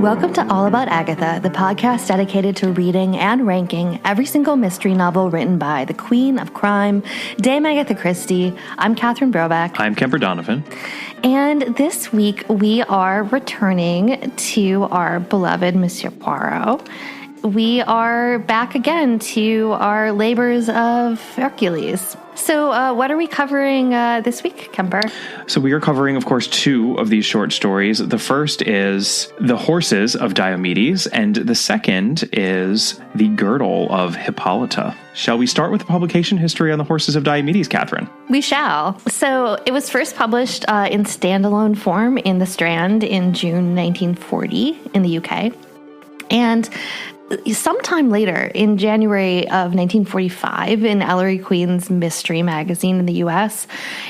Welcome to All About Agatha, the podcast dedicated to reading and ranking every single mystery novel written by the Queen of Crime, Dame Agatha Christie. I'm Catherine Brobeck. I'm Kemper Donovan. And this week we are returning to our beloved Monsieur Poirot. We are back again to our labors of Hercules. So what are we covering this week, Kemper? So we are covering, of course, two of these short stories. The first is The Horses of Diomedes, and the second is The Girdle of Hippolyta. Shall we start with the publication history on The Horses of Diomedes, Catherine? We shall. So it was first published in standalone form in The Strand in June 1940 in the UK. And sometime later, in January of 1945, in Ellery Queen's Mystery magazine in the U.S.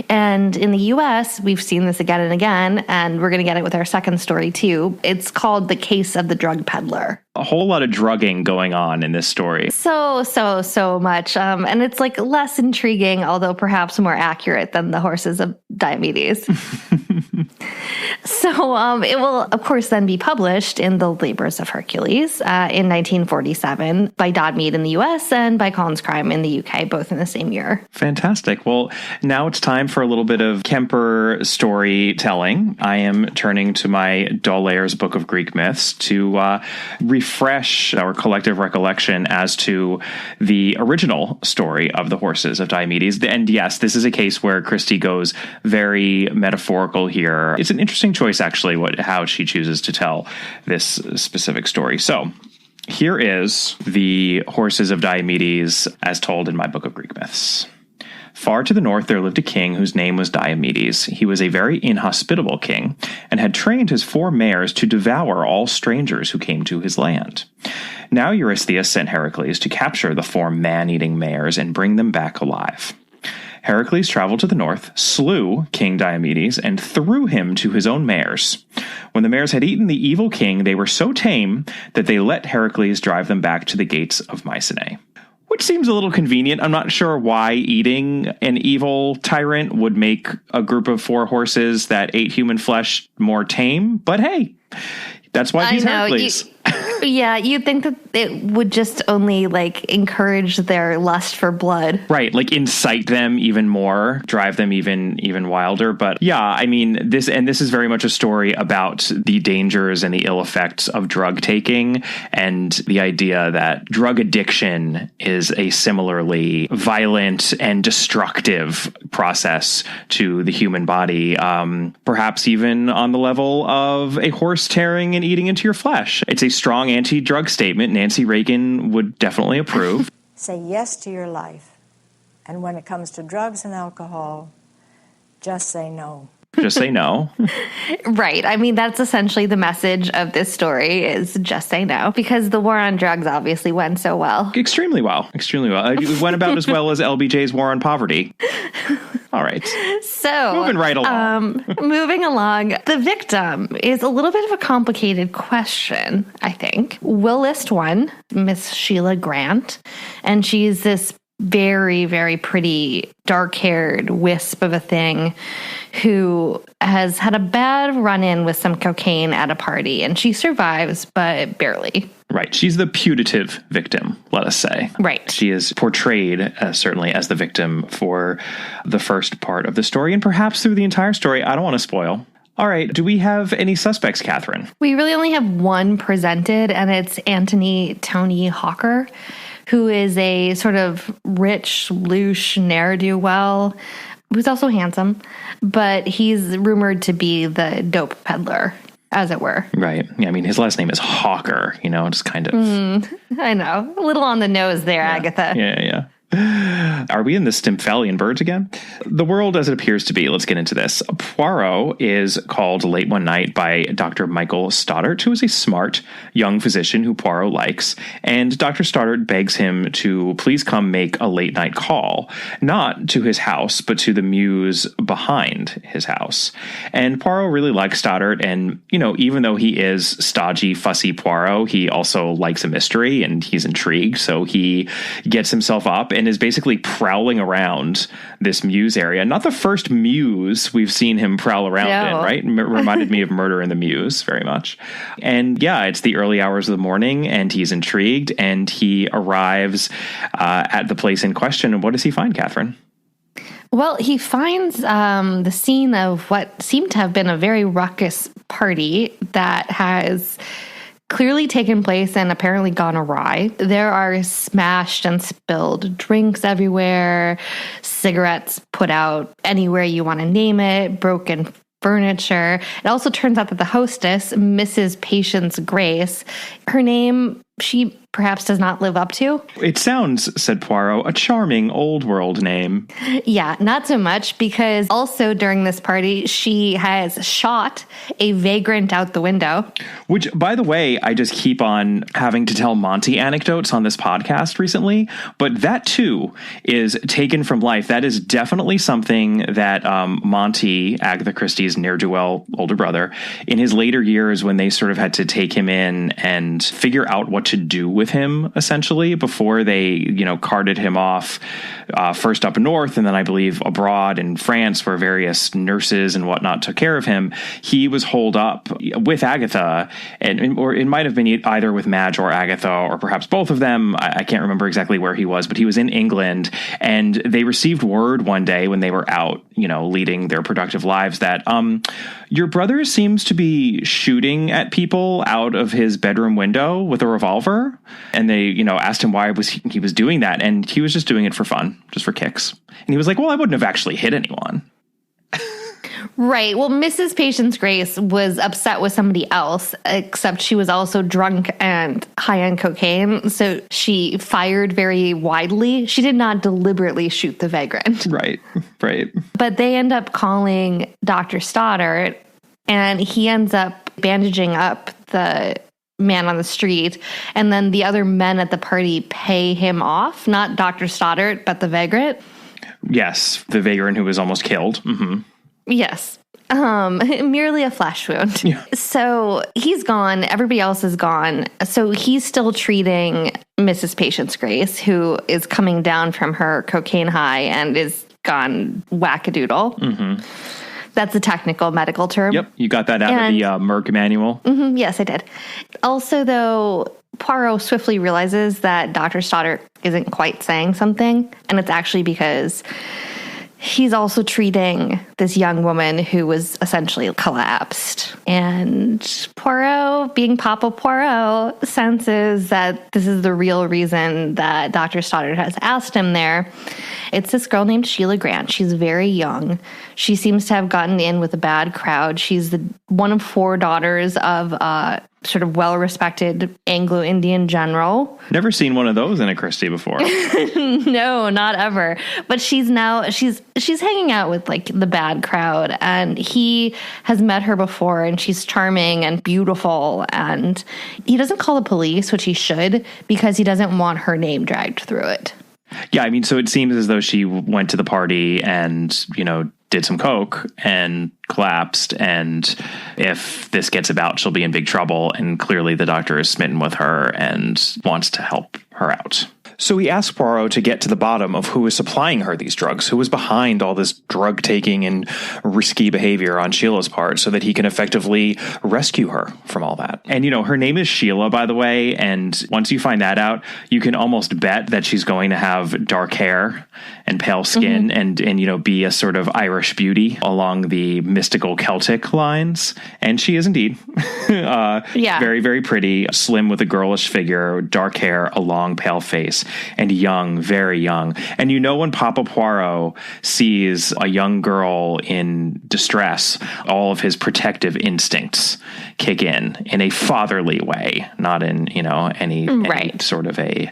And in the U.S., we've seen this again and again, and we're going to get it with our second story, too. It's called The Case of the Drug Peddler. A whole lot of drugging going on in this story. So much. And it's like less intriguing, although perhaps more accurate than The Horses of Diomedes. So it will, of course, then be published in The Labors of Hercules in 1947 by Dodd Mead in the U.S. and by Collins Crime in the U.K., both in the same year. Fantastic. Well, now it's time for a little bit of Kemper storytelling. I am turning to my D'Aulaire's Book of Greek Myths to refresh our collective recollection as to the original story of The Horses of Diomedes. And yes, this is a case where Christie goes very metaphorical here. It's an interesting choice, actually, how she chooses to tell this specific story. So here is The Horses of Diomedes as told in my Book of Greek Myths. Far to the north there lived a king whose name was Diomedes. He was a very inhospitable king, and had trained his 4 mares to devour all strangers who came to his land. Now Eurystheus sent Heracles to capture the 4 man-eating mares and bring them back alive. Heracles traveled to the north, slew King Diomedes, and threw him to his own mares. When the mares had eaten the evil king, they were so tame that they let Heracles drive them back to the gates of Mycenae. Which seems a little convenient. I'm not sure why eating an evil tyrant would make a group of 4 horses that ate human flesh more tame, but hey, that's why he's Heracles. Yeah, you'd think that it would just only, encourage their lust for blood. Right, incite them even more, drive them even wilder. But yeah, I mean, this is very much a story about the dangers and the ill effects of drug taking, and the idea that drug addiction is a similarly violent and destructive process to the human body, perhaps even on the level of a horse tearing and eating into your flesh. It's a strong anti-drug statement. Nancy Reagan would definitely approve. Say yes to your life. And when it comes to drugs and alcohol, just say no. Just say no. Right. I mean, that's essentially the message of this story is just say no, because the war on drugs obviously went so well. Extremely well. It went about as well as LBJ's war on poverty. All right. So moving right along. Moving along, the victim is a little bit of a complicated question, I think. We'll list one, Miss Sheila Grant, and she's this very, very pretty, dark-haired wisp of a thing who has had a bad run-in with some cocaine at a party, and she survives, but barely. Right. She's the putative victim, let us say. Right. She is portrayed, certainly, as the victim for the first part of the story, and perhaps through the entire story. I don't want to spoil. All right. Do we have any suspects, Catherine? We really only have one presented, and it's Anthony Tony Hawker, who is a sort of rich, louche ne'er-do-well, who's also handsome, but he's rumored to be the dope peddler, as it were. Right. Yeah, I mean, his last name is Hawker, just kind of... I know. A little on the nose there, yeah. Agatha. Yeah. Are we in the Stymphalian birds again? The world as it appears to be. Let's get into this. Poirot is called late one night by Dr. Michael Stoddart, who is a smart young physician who Poirot likes. And Dr. Stoddart begs him to please come make a late night call, not to his house, but to the mews behind his house. And Poirot really likes Stoddart. And, even though he is stodgy, fussy Poirot, he also likes a mystery and he's intrigued. So he gets himself up and is basically prowling around this Mews area. Not the first Mews we've seen him prowl around in, right? Reminded me of Murder in the Mews very much. And yeah, it's the early hours of the morning, and he's intrigued, and he arrives at the place in question. And what does he find, Catherine? Well, he finds the scene of what seemed to have been a very ruckus party that has clearly taken place and apparently gone awry. There are smashed and spilled drinks everywhere, cigarettes put out anywhere you want to name it, broken furniture. It also turns out that the hostess, Mrs. Patience Grace, her name she perhaps does not live up to. It sounds, said Poirot, a charming old world name. Yeah, not so much, because also during this party, she has shot a vagrant out the window. Which, by the way, I just keep on having to tell Monty anecdotes on this podcast recently, but that too is taken from life. That is definitely something that Monty, Agatha Christie's ne'er-do-well older brother, in his later years when they sort of had to take him in and figure out what to do with him, essentially, before they, carted him off first up north and then I believe abroad in France, where various nurses and whatnot took care of him. He was holed up with Agatha, or it might have been either with Madge or Agatha, or perhaps both of them. I can't remember exactly where he was, but he was in England, and they received word one day when they were out, leading their productive lives that your brother seems to be shooting at people out of his bedroom window with a revolver. And they, asked him why he was doing that. And he was just doing it for fun, just for kicks. And he was like, well, I wouldn't have actually hit anyone. Right. Well, Mrs. Patience Grace was upset with somebody else, except she was also drunk and high on cocaine. So she fired very widely. She did not deliberately shoot the vagrant. Right. But they end up calling Dr. Stoddart, and he ends up bandaging up the man on the street. And then the other men at the party pay him off, not Dr. Stoddart, but the vagrant. Yes. The vagrant who was almost killed. Mm-hmm. Yes. Merely a flesh wound. Yeah. So he's gone. Everybody else is gone. So he's still treating Mrs. Patience Grace, who is coming down from her cocaine high and is gone wackadoodle. Mm-hmm. That's a technical medical term. Yep. You got that out of the Merck manual. Mm-hmm, yes, I did. Also, though, Poirot swiftly realizes that Dr. Stoddart isn't quite saying something, and it's actually because he's also treating this young woman who was essentially collapsed. And Poirot, being Papa Poirot, senses that this is the real reason that Dr. Stoddart has asked him there. It's this girl named Sheila Grant. She's very young. She seems to have gotten in with a bad crowd. She's one of 4 daughters of sort of well-respected Anglo-Indian general. Never seen one of those in a Christie before. No, not ever. But she's hanging out with like the bad crowd, and he has met her before, and she's charming and beautiful, and he doesn't call the police, which he should, because he doesn't want her name dragged through it. Yeah, I mean, so it seems as though she went to the party and, did some coke and collapsed, and if this gets about, she'll be in big trouble, and clearly the doctor is smitten with her and wants to help her out. So he asks Poirot to get to the bottom of who is supplying her these drugs, who is behind all this drug taking and risky behavior on Sheila's part, so that he can effectively rescue her from all that. And, her name is Sheila, by the way, and once you find that out, you can almost bet that she's going to have dark hair and pale skin, mm-hmm. and be a sort of Irish beauty along the mystical Celtic lines. And she is indeed. Yeah. Very, very pretty, slim with a girlish figure, dark hair, a long, pale face, and young, very young. And when Papa Poirot sees a young girl in distress, all of his protective instincts kick in a fatherly way, not in, any sort of a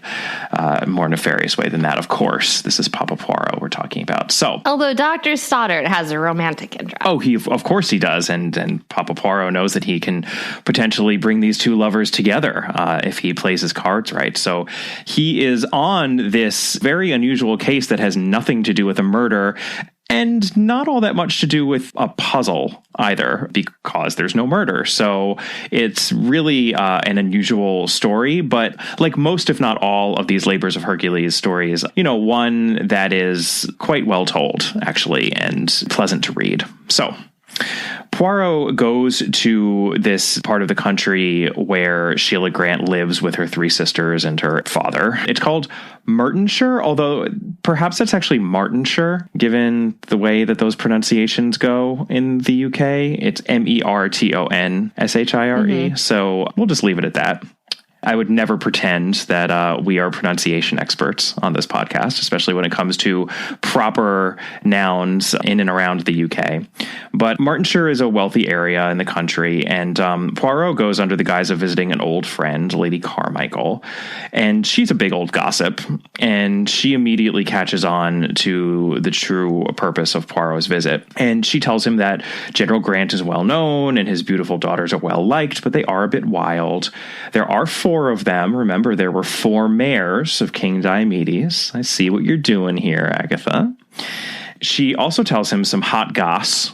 more nefarious way than that. Of course, this is Papa Poirot we're talking about. So, although Dr. Stoddart has a romantic interest. Oh, of course he does. And Papa Poirot knows that he can potentially bring these two lovers together if he plays his cards right. So he is on this very unusual case that has nothing to do with a murder. And not all that much to do with a puzzle either, because there's no murder. So it's really an unusual story, but like most, if not all, of these Labors of Hercules stories, one that is quite well told, actually, and pleasant to read. So Poirot goes to this part of the country where Sheila Grant lives with her three sisters and her father. It's called Mertonshire, although perhaps that's actually Martinshire, given the way that those pronunciations go in the UK. It's Mertonshire. So we'll just leave it at that. I would never pretend that we are pronunciation experts on this podcast, especially when it comes to proper nouns in and around the UK. But Martinshire is a wealthy area in the country, and Poirot goes under the guise of visiting an old friend, Lady Carmichael, and she's a big old gossip, and she immediately catches on to the true purpose of Poirot's visit. And she tells him that General Grant is well known and his beautiful daughters are well liked, but they are a bit wild. There are four of them. Remember, there were 4 mayors of King Diomedes. I see what you're doing here, Agatha. She also tells him some hot goss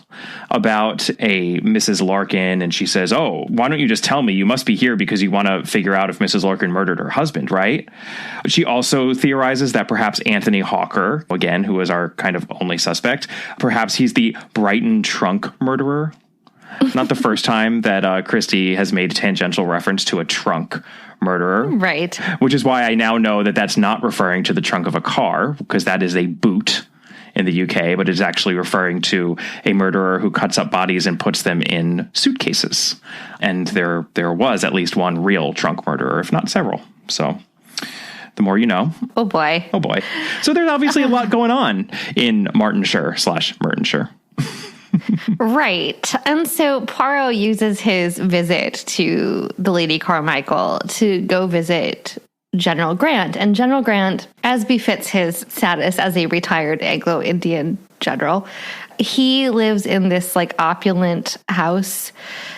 about a Mrs. Larkin, and she says, "Oh, why don't you just tell me? You must be here because you want to figure out if Mrs. Larkin murdered her husband, right?" She also theorizes that perhaps Anthony Hawker, again, who is our kind of only suspect, perhaps he's the Brighton trunk murderer. Not the first time that Christie has made tangential reference to a trunk murderer. Right. Which is why I now know that that's not referring to the trunk of a car, because that is a boot in the UK, but it's actually referring to a murderer who cuts up bodies and puts them in suitcases. And there was at least one real trunk murderer, if not several. So the more you know. Oh, boy. Oh, boy. So there's obviously a lot going on in Martinshire/Mertonshire. Right. And so Poirot uses his visit to the Lady Carmichael to go visit General Grant. And General Grant, as befits his status as a retired Anglo-Indian general, he lives in this opulent house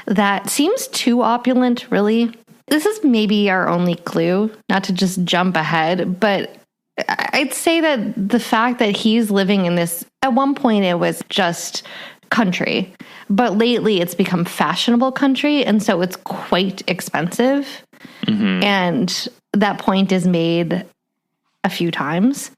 that seems too opulent, really. This is maybe our only clue, not to just jump ahead, but I'd say that the fact that he's living in this, at one point it was just country, but lately it's become fashionable country, and so it's quite expensive. Mm-hmm. And that point is made a few times.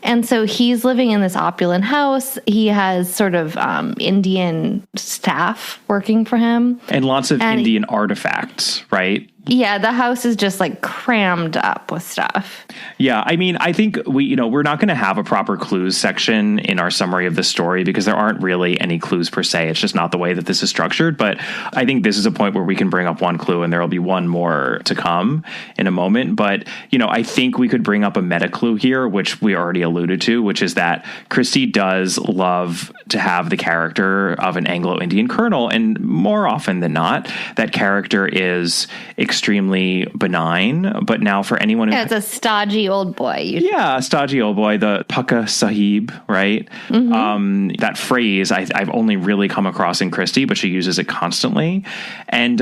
And so he's living in this opulent house. He has sort of Indian staff working for him. And lots of Indian artifacts, right? Yeah, the house is just crammed up with stuff. Yeah, I mean, I think we're not going to have a proper clues section in our summary of the story because there aren't really any clues per se. It's just not the way that this is structured. But I think this is a point where we can bring up one clue and there will be one more to come in a moment. But, I think we could bring up a meta clue here, which we already alluded to, which is that Christie does love to have the character of an Anglo-Indian colonel. And more often than not, that character is extremely benign, but now for anyone who... Yeah, it's a stodgy old boy. Yeah, a stodgy old boy, the Pukka Sahib, right? Mm-hmm. That phrase I've only really come across in Christie, but she uses it constantly. And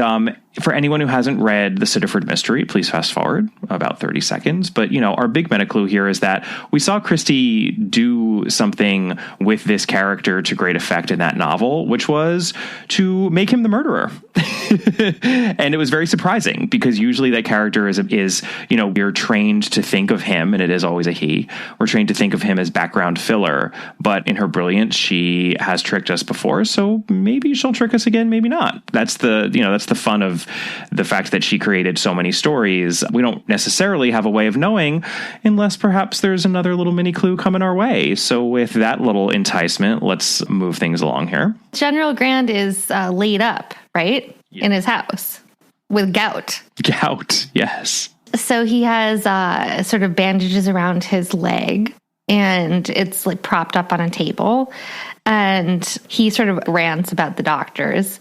for anyone who hasn't read The Sittaford Mystery, please fast forward about 30 seconds. But, our big meta clue here is that we saw Christie do something with this character to great effect in that novel, which was to make him the murderer. And it was very surprising because usually that character is we're trained to think of him, and it is always a he. We're trained to think of him as background filler, but in her brilliance, she has tricked us before. So maybe she'll trick us again, maybe not. That's the fun of the fact that she created so many stories. We don't necessarily have a way of knowing unless perhaps there's another little mini clue coming our way. So with that little enticement, let's move things along here. General Grant is laid up, right? Yeah. In his house with gout. Gout, yes. So he has sort of bandages around his leg, and it's propped up on a table. And he sort of rants about the doctors.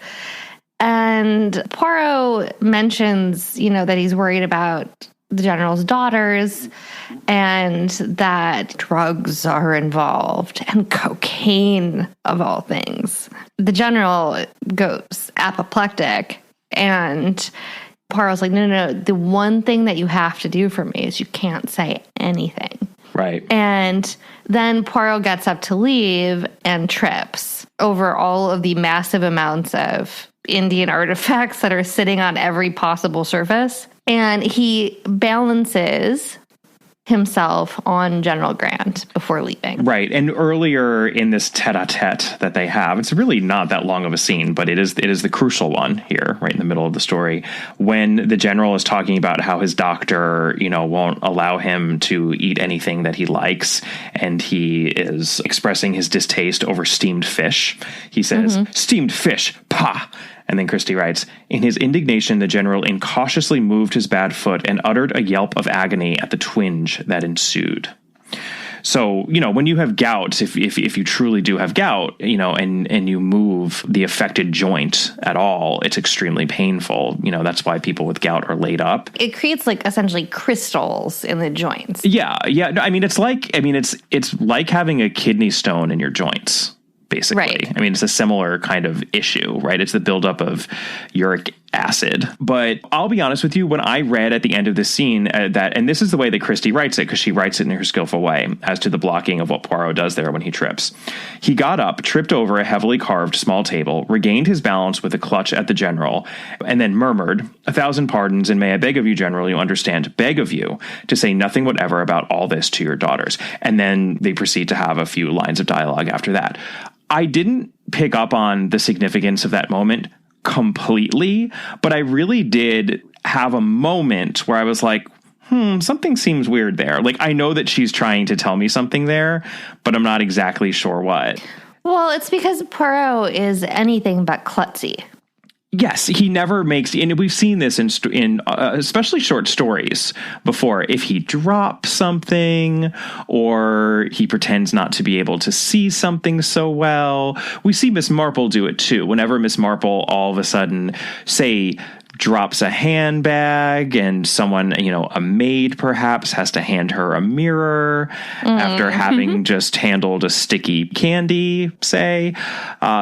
And Poirot mentions, that he's worried about the general's daughters and that drugs are involved and cocaine, of all things. The general goes apoplectic, and Poirot's like, no, the one thing that you have to do for me is you can't say anything. Right. And then Poirot gets up to leave and trips over all of the massive amounts of Indian artifacts that are sitting on every possible surface. And he balances himself on General Grant before leaving. Right. And earlier in this tete-a-tete that they have, it's really not that long of a scene, but it is the crucial one here, right in the middle of the story, when the general is talking about how his doctor, won't allow him to eat anything that he likes, and he is expressing his distaste over steamed fish. He says, steamed fish, pah! And then Christie writes, in his indignation, the general incautiously moved his bad foot and uttered a yelp of agony at the twinge that ensued. So, when you have gout, if you truly do have gout, and you move the affected joint at all, it's extremely painful. That's why people with gout are laid up. It creates essentially crystals in the joints. Yeah. No, it's like having a kidney stone in your joints. Basically. Right. It's a similar kind of issue, right? It's the buildup of uric acid. But I'll be honest with you, when I read at the end of this scene and this is the way that Christie writes it, because she writes it in her skillful way, as to the blocking of what Poirot does there when he trips. He got up, tripped over a heavily carved small table, regained his balance with a clutch at the general, and then murmured, 1,000 pardons, and may I beg of you, general, you understand, beg of you, to say nothing whatever about all this to your daughters. And then they proceed to have a few lines of dialogue after that. I didn't pick up on the significance of that moment completely, but I really did have a moment where I was like, something seems weird there. I know that she's trying to tell me something there, but I'm not exactly sure what. Well, it's because Poirot is anything but klutzy. Yes, he never makes, and we've seen this in especially short stories before. If he drops something or he pretends not to be able to see something so well, we see Miss Marple do it too. Whenever Miss Marple all of a sudden, say, drops a handbag and someone, a maid perhaps has to hand her a mirror after having just handled a sticky candy, say,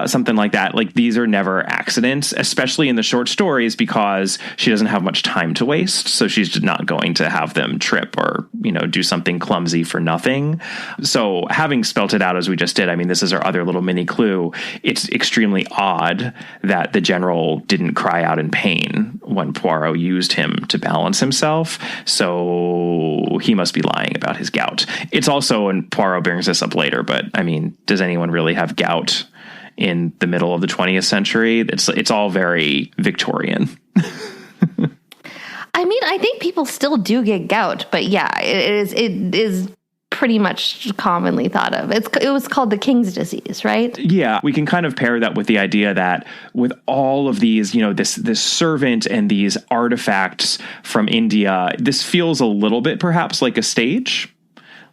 something like that. These are never accidents, especially in the short stories, because she doesn't have much time to waste. So she's not going to have them trip or, do something clumsy for nothing. So having spelt it out as we just did, this is our other little mini clue. It's extremely odd that the general didn't cry out in pain when Poirot used him to balance himself, so he must be lying about his gout. It's also, and Poirot brings this up later, but does anyone really have gout in the middle of the 20th century? It's all very Victorian. I think people still do get gout, but yeah, it is pretty much commonly thought of. It was called the king's disease, right? Yeah, we can kind of pair that with the idea that with all of these, this servant and these artifacts from India, this feels a little bit perhaps like a stage.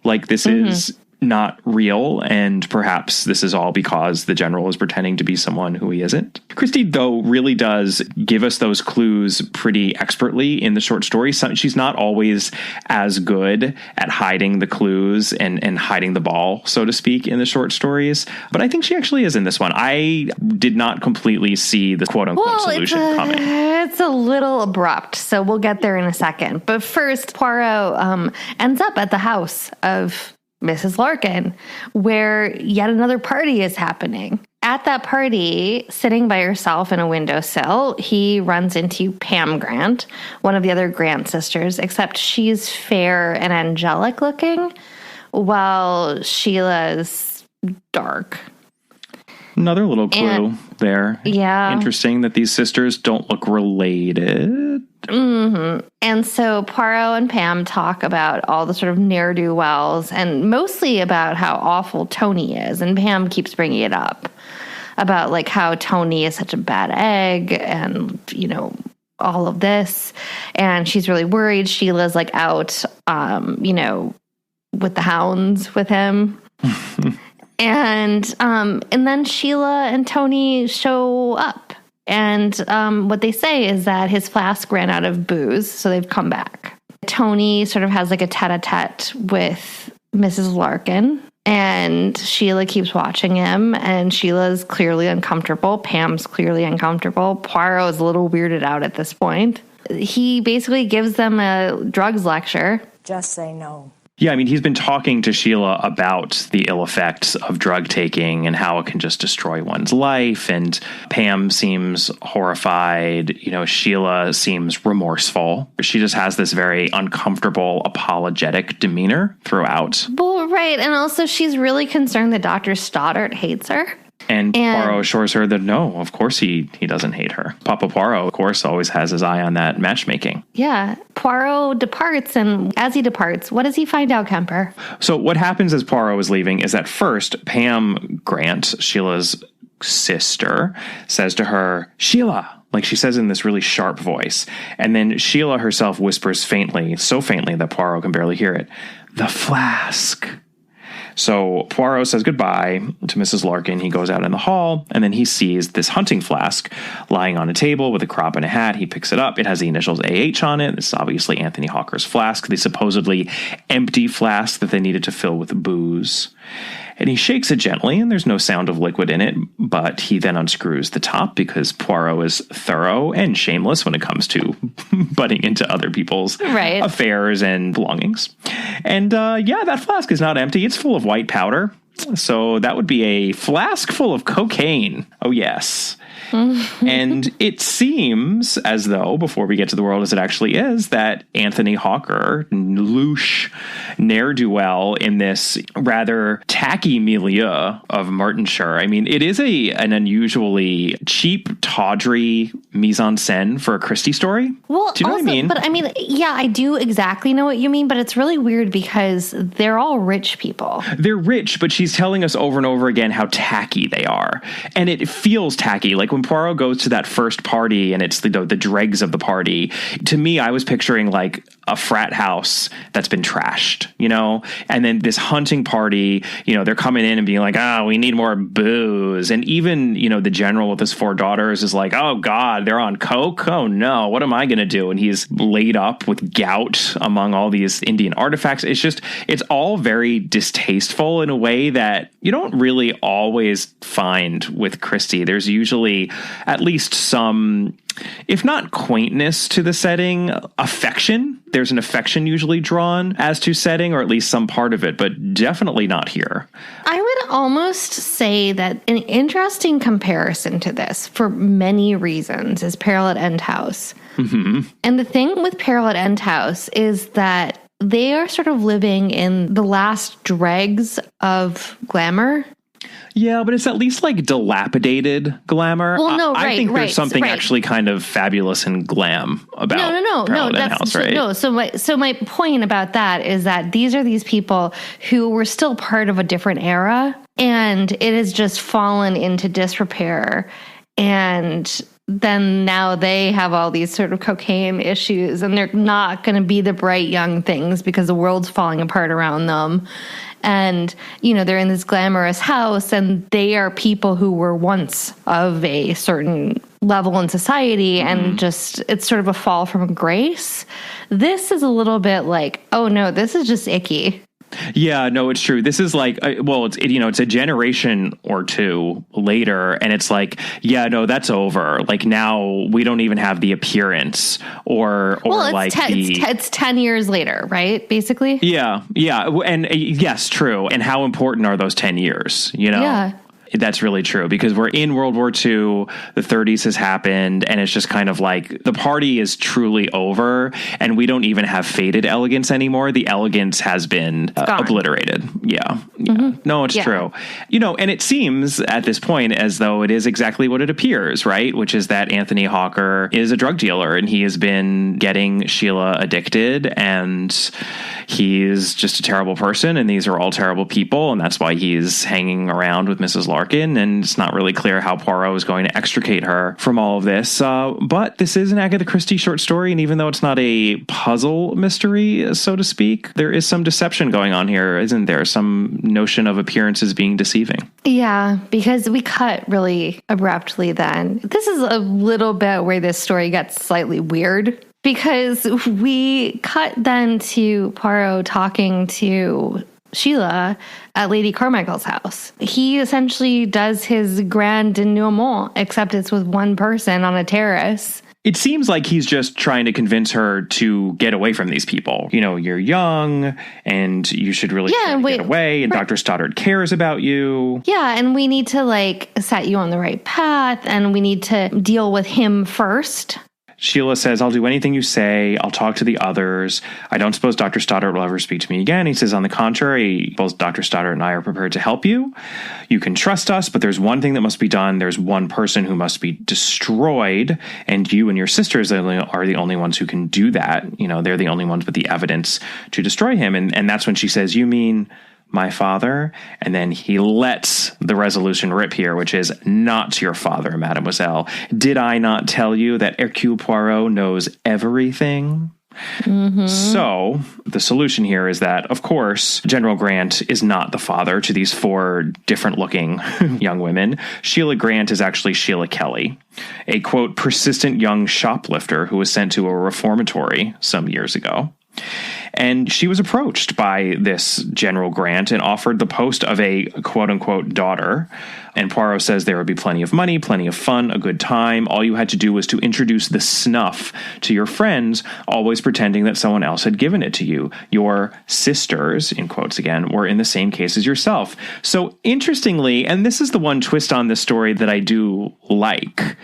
This is not real, and perhaps this is all because the general is pretending to be someone who he isn't. Christie, though, really does give us those clues pretty expertly in the short story. She's not always as good at hiding the clues and hiding the ball, so to speak, in the short stories, but I think she actually is in this one. I did not completely see the quote-unquote solution coming. It's a little abrupt, so we'll get there in a second. But first, Poirot ends up at the house of Mrs. Larkin, where yet another party is happening. At that party, sitting by herself in a windowsill, he runs into Pam Grant, one of the other Grant sisters, except she's fair and angelic looking, while Sheila's dark. Another little clue there. Yeah. Interesting that these sisters don't look related. Mm-hmm. And so Poirot and Pam talk about all the sort of ne'er-do-wells and mostly about how awful Tony is. And Pam keeps bringing it up about how Tony is such a bad egg and, all of this. And she's really worried. Sheila's out, with the hounds with him. And then Sheila and Tony show up. And what they say is that his flask ran out of booze, so they've come back. Tony sort of has a tete-a-tete with Mrs. Larkin, and Sheila keeps watching him, and Sheila's clearly uncomfortable. Pam's clearly uncomfortable. Poirot is a little weirded out at this point. He basically gives them a drugs lecture. Just say no. Yeah, I mean, he's been talking to Sheila about the ill effects of drug taking and how it can just destroy one's life. And Pam seems horrified. Sheila seems remorseful. She just has this very uncomfortable, apologetic demeanor throughout. Well, right. And also she's really concerned that Dr. Stoddart hates her. And Poirot assures her that no, of course he doesn't hate her. Papa Poirot, of course, always has his eye on that matchmaking. Yeah. Poirot departs, and as he departs, what does he find out, Kemper? So what happens as Poirot is leaving is that first, Pam Grant, Sheila's sister, says to her, Sheila, like she says in this really sharp voice. And then Sheila herself whispers faintly, so faintly that Poirot can barely hear it, the flask. So Poirot says goodbye to Mrs. Larkin. He goes out in the hall, and then he sees this hunting flask lying on a table with a crop and a hat. He picks it up. It has the initials AH on it. This is obviously Anthony Hawker's flask, the supposedly empty flask that they needed to fill with booze. And he shakes it gently, and there's no sound of liquid in it, but he then unscrews the top because Poirot is thorough and shameless when it comes to butting into other people's affairs and belongings. And that flask is not empty. It's full of white powder. So that would be a flask full of cocaine. Oh, yes. And it seems as though, before we get to the world as it actually is, that Anthony Hawker, louche ne'er-do-well in this rather tacky milieu of Martinshire. I mean, it is an unusually cheap, tawdry mise-en-scène for a Christie story. Well, do you know what I mean? But I mean, yeah, I do exactly know what you mean, but it's really weird because they're all rich people. They're rich, but she's telling us over and over again how tacky they are. And it feels tacky. Like when Poirot goes to that first party and it's the dregs of the party, to me, I was picturing like a frat house that's been trashed, and then this hunting party, they're coming in and being like, we need more booze. And even, the general with his 4 daughters is like, oh God, they're on coke. Oh no, what am I going to do? And he's laid up with gout among all these Indian artifacts. It's all very distasteful in a way that you don't really always find with Christie. There's usually at least some, if not quaintness to the setting, affection. There's an affection usually drawn as to setting, or at least some part of it, but definitely not here. I would almost say that an interesting comparison to this, for many reasons, is Peril at End House. Mm-hmm. And the thing with Peril at End House is that they are sort of living in the last dregs of glamour. Yeah, but it's at least like dilapidated glamour. Well, no, I think there's something actually kind of fabulous and glam about no. House, right? No, so my point about that is that these people who were still part of a different era, and it has just fallen into disrepair, and then now they have all these sort of cocaine issues, and they're not going to be the bright young things because the world's falling apart around them. And, they're in this glamorous house, and they are people who were once of a certain level in society, and just, it's sort of a fall from grace. This is a little bit like, oh no, this is just icky. Yeah, no, it's true. This is like, it's a generation or two later, and it's like, yeah, no, that's over. Like now we don't even have the appearance it's 10 years later, right? Basically. Yeah. And yes, true. And how important are those 10 years, Yeah. That's really true, because we're in World War II, the 30s has happened, and it's just kind of like the party is truly over, and we don't even have faded elegance anymore. The elegance has been obliterated. Yeah. Mm-hmm. No, it's true. And it seems at this point as though it is exactly what it appears, right? Which is that Anthony Hawker is a drug dealer, and he has been getting Sheila addicted, and he's just a terrible person, and these are all terrible people, and that's why he's hanging around with Mrs. Larkin, and it's not really clear how Poirot is going to extricate her from all of this. But this is an Agatha Christie short story, and even though it's not a puzzle mystery, so to speak, there is some deception going on here, isn't there? Some notion of appearances being deceiving. Yeah, because we cut really abruptly then. This is a little bit where this story gets slightly weird, because we cut then to Poirot talking to Sheila at Lady Carmichael's house. He essentially does his grand denouement, except it's with one person on a terrace. It seems like he's just trying to convince her to get away from these people. You know, you're young and you should really get away, and Dr. Stoddard cares about you. Yeah, and we need to like set you on the right path, and we need to deal with him first. Sheila says, I'll do anything you say. I'll talk to the others. I don't suppose Dr. Stoddard will ever speak to me again. He says, on the contrary, both Dr. Stoddard and I are prepared to help you. You can trust us, but there's one thing that must be done. There's one person who must be destroyed, and you and your sisters are the only ones who can do that. You know, they're the only ones with the evidence to destroy him. And that's when she says, you mean my father? And then he lets the resolution rip here, which is, not your father, mademoiselle. Did I not tell you that Hercule Poirot knows everything? Mm-hmm. So the solution here is that, of course, General Grant is not the father to these four different looking young women. Sheila Grant is actually Sheila Kelly, a, quote, persistent young shoplifter who was sent to a reformatory some years ago. And she was approached by this General Grant and offered the post of a quote-unquote daughter. And Poirot says there would be plenty of money, plenty of fun, a good time. All you had to do was to introduce the snuff to your friends, always pretending that someone else had given it to you. Your sisters, in quotes again, were in the same case as yourself. So interestingly, and this is the one twist on this story that I do like,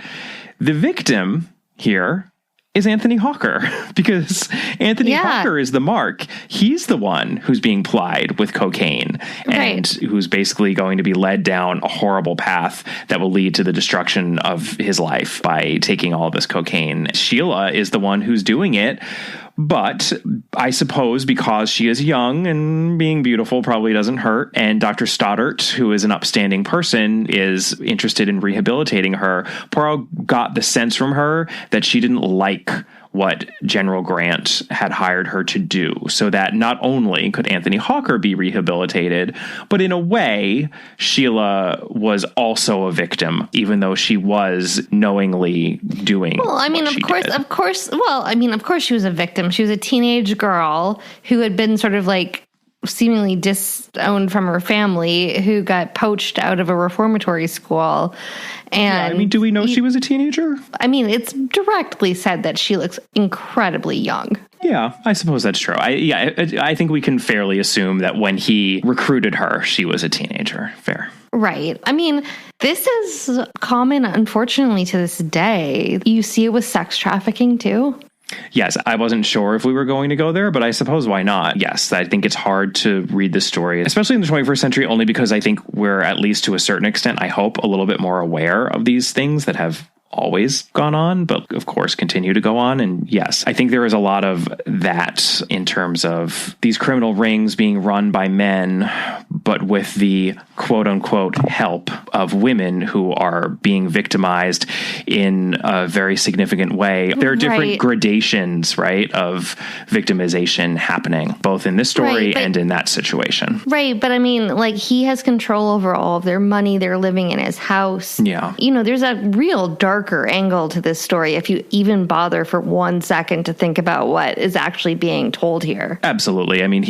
the victim here is Anthony Hawker, because Anthony Hawker is the mark. He's the one who's being plied with cocaine and who's basically going to be led down a horrible path that will lead to the destruction of his life by taking all this cocaine. Sheila is the one who's doing it. But I suppose because she is young and being beautiful probably doesn't hurt, and Dr. Stoddard, who is an upstanding person, is interested in rehabilitating her, Poirot got the sense from her that she didn't like what General Grant had hired her to do, so that not only could Anthony Hawker be rehabilitated, but in a way, Sheila was also a victim, even though she was knowingly doing. Well, I mean, of course. Well, I mean, of course, she was a victim. She was a teenage girl who had been sort of like seemingly disowned from her family, who got poached out of a reformatory school. And I mean, do we know she was a teenager? I mean, it's directly said that she looks incredibly young. Yeah, I suppose that's true. I think we can fairly assume that when he recruited her, she was a teenager. Fair. Right. I mean, this is common, unfortunately, to this day. You see it with sex trafficking, too. Yes, I wasn't sure if we were going to go there, but I suppose why not? Yes, I think it's hard to read this story, especially in the 21st century, only because I think we're, at least to a certain extent, I hope, a little bit more aware of these things that have always gone on, but of course continue to go on. And yes, I think there is a lot of that in terms of these criminal rings being run by men, but with the quote unquote help of women who are being victimized in a very significant way. There are different gradations, right, of victimization happening, both in this story and in that situation. Right. But I mean, like, he has control over all of their money. They're living in his house. Yeah. You know, there's a real darker angle to this story if you even bother for 1 second to think about what is actually being told here. Absolutely. I mean,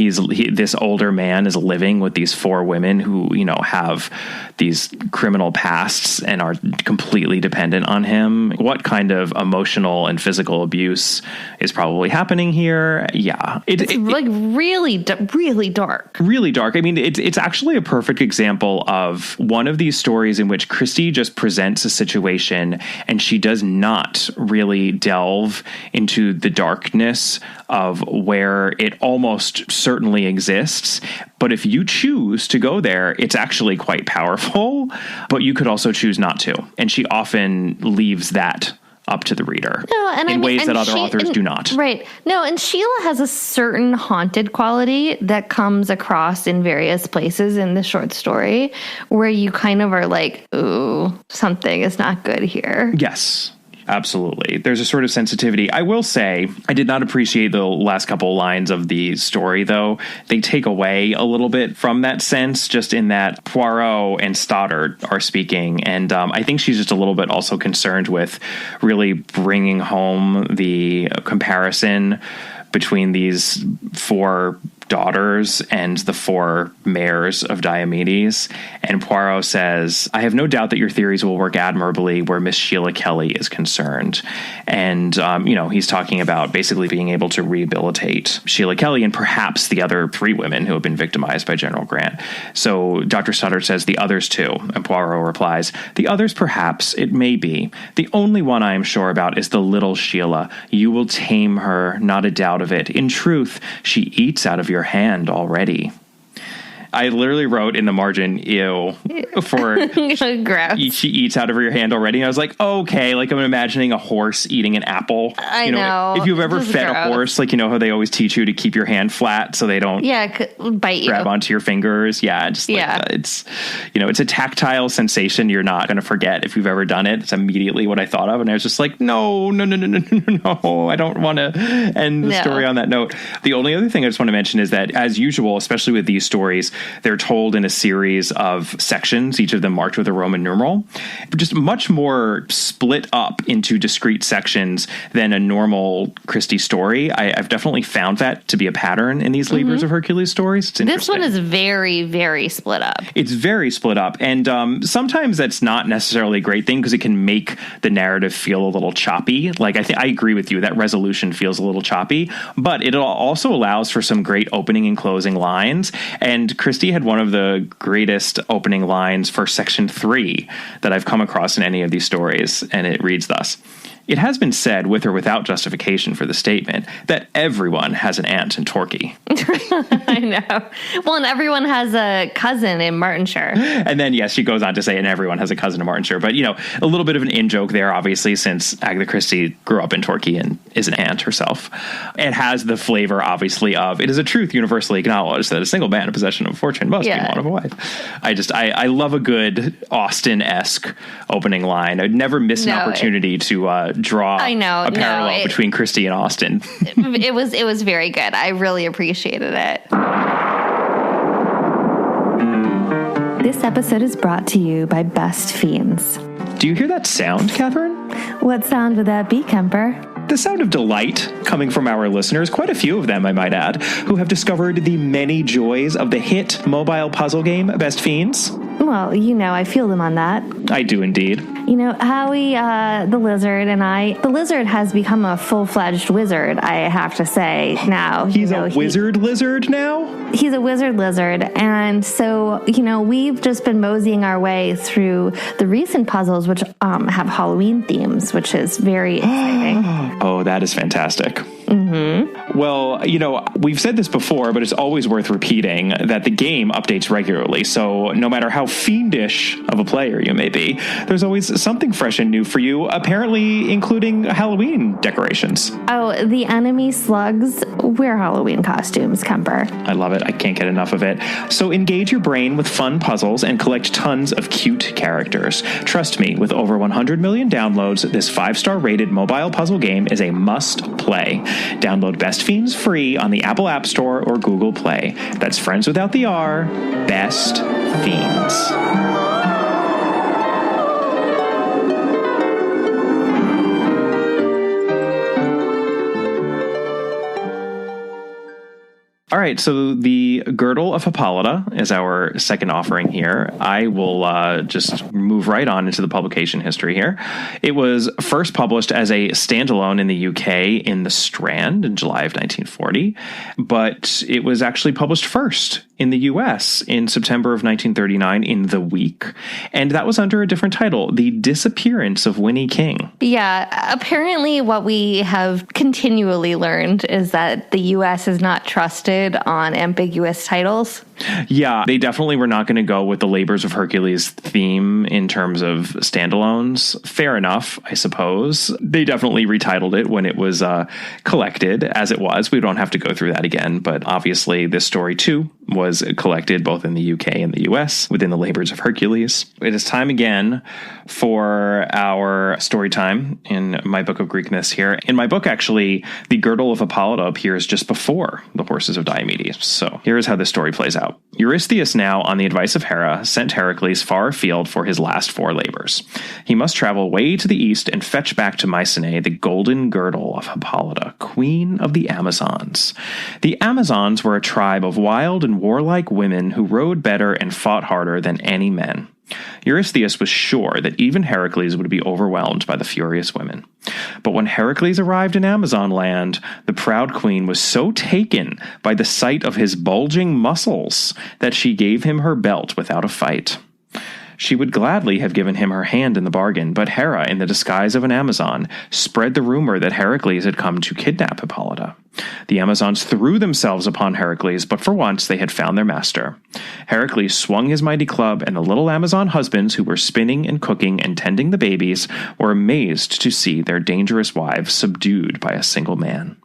this older man is living with these four women who, you know, have these criminal pasts and are completely dependent on him. What kind of emotional and physical abuse is probably happening here? Yeah. It's really dark. Really dark. I mean, it's actually a perfect example of one of these stories in which Christie just presents a situation and she does not really delve into the darkness of where it almost certainly exists. But if you choose to go there, it's actually quite powerful, but you could also choose not to. And she often leaves that up to the reader in ways that other authors do not. Right. No, and Sheila has a certain haunted quality that comes across in various places in the short story where you kind of are like, ooh, something is not good here. Yes. Absolutely. There's a sort of sensitivity. I will say, I did not appreciate the last couple lines of the story, though. They take away a little bit from that sense, just in that Poirot and Stoddard are speaking. And I think she's just a little bit also concerned with really bringing home the comparison between these four daughters and the 4 mayors of Diomedes. And Poirot says, I have no doubt that your theories will work admirably where Miss Sheila Kelly is concerned. And, he's talking about basically being able to rehabilitate Sheila Kelly and perhaps the other 3 women who have been victimized by General Grant. So Dr. Stoddard says, the others too. And Poirot replies, the others perhaps, it may be. The only one I am sure about is the little Sheila. You will tame her, not a doubt of it. In truth, she eats out of your hand already. I literally wrote in the margin, ew, for she eats out of your hand already. And I was like, okay, like I'm imagining a horse eating an apple. I know. If you've ever fed a horse, like, how they always teach you to keep your hand flat so they don't bite you. Grab onto your fingers. Yeah. It's, it's a tactile sensation you're not going to forget if you've ever done it. It's immediately what I thought of. And I was just like, no, I don't want to end the story on that note. The only other thing I just want to mention is that, as usual, especially with these stories, they're told in a series of sections, each of them marked with a Roman numeral, just much more split up into discrete sections than a normal Christie story. I've definitely found that to be a pattern in these Libres of Hercules stories. It's this one is very, very split up. It's very split up. And sometimes that's not necessarily a great thing because it can make the narrative feel a little choppy. Like, I agree with you that resolution feels a little choppy, but it also allows for some great opening and closing lines. And Christie had one of the greatest opening lines for section 3 that I've come across in any of these stories, and it reads thus. It has been said, with or without justification for the statement, that everyone has an aunt in Torquay. I know. Well, and everyone has a cousin in Martinshire. And then, yes, she goes on to say, and everyone has a cousin in Martinshire. But, a little bit of an in-joke there, obviously, since Agatha Christie grew up in Torquay and is an aunt herself. It has the flavor, obviously, of, it is a truth universally acknowledged that a single man in possession of fortune must be one of a wife. I love a good Austen-esque opening line. I'd never miss an opportunity to draw a parallel between Christie and Austen. It was very good. I really appreciated it. This episode is brought to you by Best Fiends. Do you hear that sound, Catherine? What sound would that be, Kemper? The sound of delight coming from our listeners, quite a few of them, I might add, who have discovered the many joys of the hit mobile puzzle game Best Fiends. Well, I feel them on that. I do indeed. Howie, the lizard, the lizard has become a full-fledged wizard, I have to say now. He's a wizard lizard now? He's a wizard lizard. And so, we've just been moseying our way through the recent puzzles, which have Halloween themes, which is very exciting. Oh, that is fantastic. Mm-hmm. Well, we've said this before, but it's always worth repeating that the game updates regularly. So no matter how fiendish of a player you may be, there's always something fresh and new for you, apparently including Halloween decorations. Oh, the enemy slugs wear Halloween costumes, Kemper. I love it. I can't get enough of it. So engage your brain with fun puzzles and collect tons of cute characters. Trust me, with over 100 million downloads, this 5-star rated mobile puzzle game is a must play. Download Best Fiends free on the Apple App Store or Google Play. That's friends without the R, Best Fiends. All right, so the Girdle of Hippolyta is our second offering here. I will just move right on into the publication history here. It was first published as a standalone in the UK in the Strand in July of 1940, but it was actually published first in the US in September of 1939 in The Week, and that was under a different title, The Disappearance of Winnie King. Yeah, apparently what we have continually learned is that the US is not trusted on ambiguous titles. Yeah, they definitely were not going to go with the Labors of Hercules theme in terms of standalones. Fair enough, I suppose. They definitely retitled it when it was collected, as it was. We don't have to go through that again, but obviously this story too was collected both in the UK and the US within the Labors of Hercules. It is time again for our story time in my book of Greek myths here. In my book, actually, the Girdle of Hippolyta appears just before the Horses of Diomedes. So here is how this story plays out. Eurystheus now, on the advice of Hera, sent Heracles far afield for his last 4 labors. He must travel way to the east and fetch back to Mycenae the golden girdle of Hippolyta, queen of the Amazons. The Amazons were a tribe of wild and warlike women who rode better and fought harder than any men. Eurystheus was sure that even Heracles would be overwhelmed by the furious women. But when Heracles arrived in Amazon land, the proud queen was so taken by the sight of his bulging muscles that she gave him her belt without a fight. She would gladly have given him her hand in the bargain, but Hera, in the disguise of an Amazon, spread the rumor that Heracles had come to kidnap Hippolyta. The Amazons threw themselves upon Heracles, but for once they had found their master. Heracles swung his mighty club, and the little Amazon husbands who were spinning and cooking and tending the babies were amazed to see their dangerous wives subdued by a single man.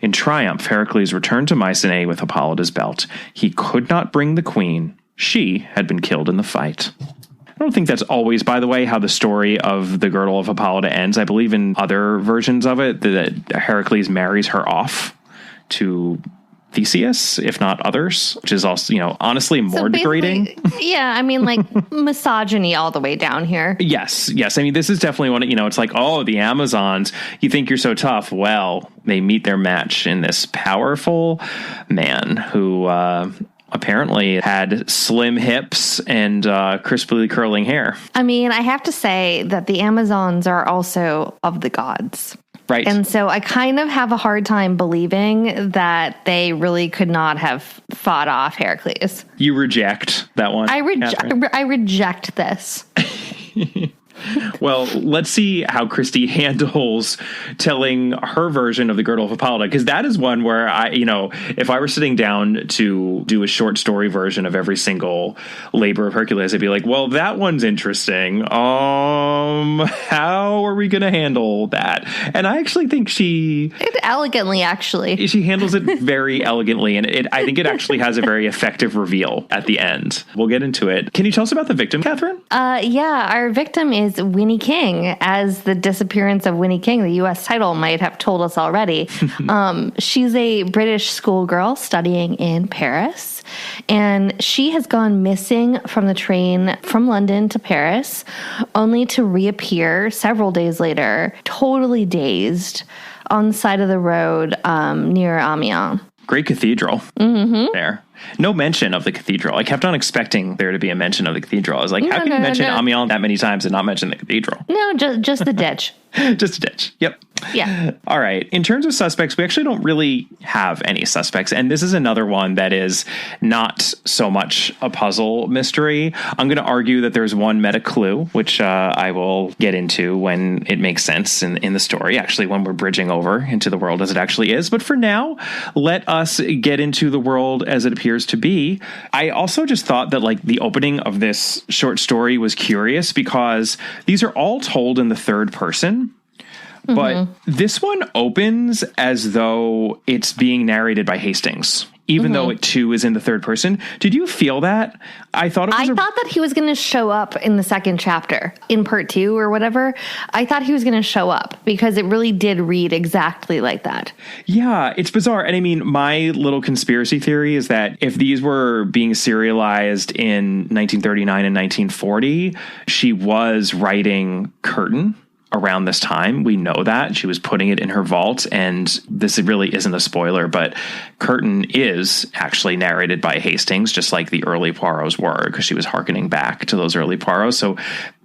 In triumph, Heracles returned to Mycenae with Hippolyta's belt. He could not bring the queen. She had been killed in the fight. I don't think that's always, by the way, how the story of the Girdle of Hippolyta ends. I believe in other versions of it that Heracles marries her off to Theseus, if not others, which is also, honestly more degrading. Yeah, I mean, like misogyny all the way down here. Yes. I mean, this is definitely one, it's like, oh, the Amazons, you think you're so tough. Well, they meet their match in this powerful man who apparently had slim hips and crisply curling hair. I mean, I have to say that the Amazons are also of the gods. Right. And so I kind of have a hard time believing that they really could not have fought off Heracles. You reject that one? I reject this. Well, let's see how Christie handles telling her version of the Girdle of Hippolyta, because that is one where if I were sitting down to do a short story version of every single labor of Hercules, I'd be like, well, that one's interesting. How are we going to handle that? And I actually think she handles it very elegantly, and I think it actually has a very effective reveal at the end. We'll get into it. Can you tell us about the victim, Catherine? Yeah, our victim is Winnie King, as the disappearance of Winnie King, the U.S. title, might have told us already. She's a British schoolgirl studying in Paris, and she has gone missing from the train from London to Paris, only to reappear several days later, totally dazed, on the side of the road near Amiens. Great cathedral there. No mention of the cathedral. I kept on expecting there to be a mention of the cathedral. I was like, how can you mention Amiens that many times and not mention the cathedral? No, just the ditch. Just a ditch. Yep. Yeah. All right. In terms of suspects, we actually don't really have any suspects. And this is another one that is not so much a puzzle mystery. I'm going to argue that there's one meta clue, which I will get into when it makes sense in the story, actually, when we're bridging over into the world as it actually is. But for now, let us get into the world as it appears to be. I also just thought that the opening of this short story was curious because these are all told in the third person. But this one opens as though it's being narrated by Hastings, even though it too is in the third person. Did you feel that? I thought that he was going to show up in the second chapter, in part 2 or whatever. I thought he was going to show up because it really did read exactly like that. Yeah, it's bizarre. And I mean, my little conspiracy theory is that if these were being serialized in 1939 and 1940, she was writing Curtain around this time. We know that she was putting it in her vault, and this really isn't a spoiler, but Curtain is actually narrated by Hastings, just like the early Poirots were, because she was hearkening back to those early Poirots. So,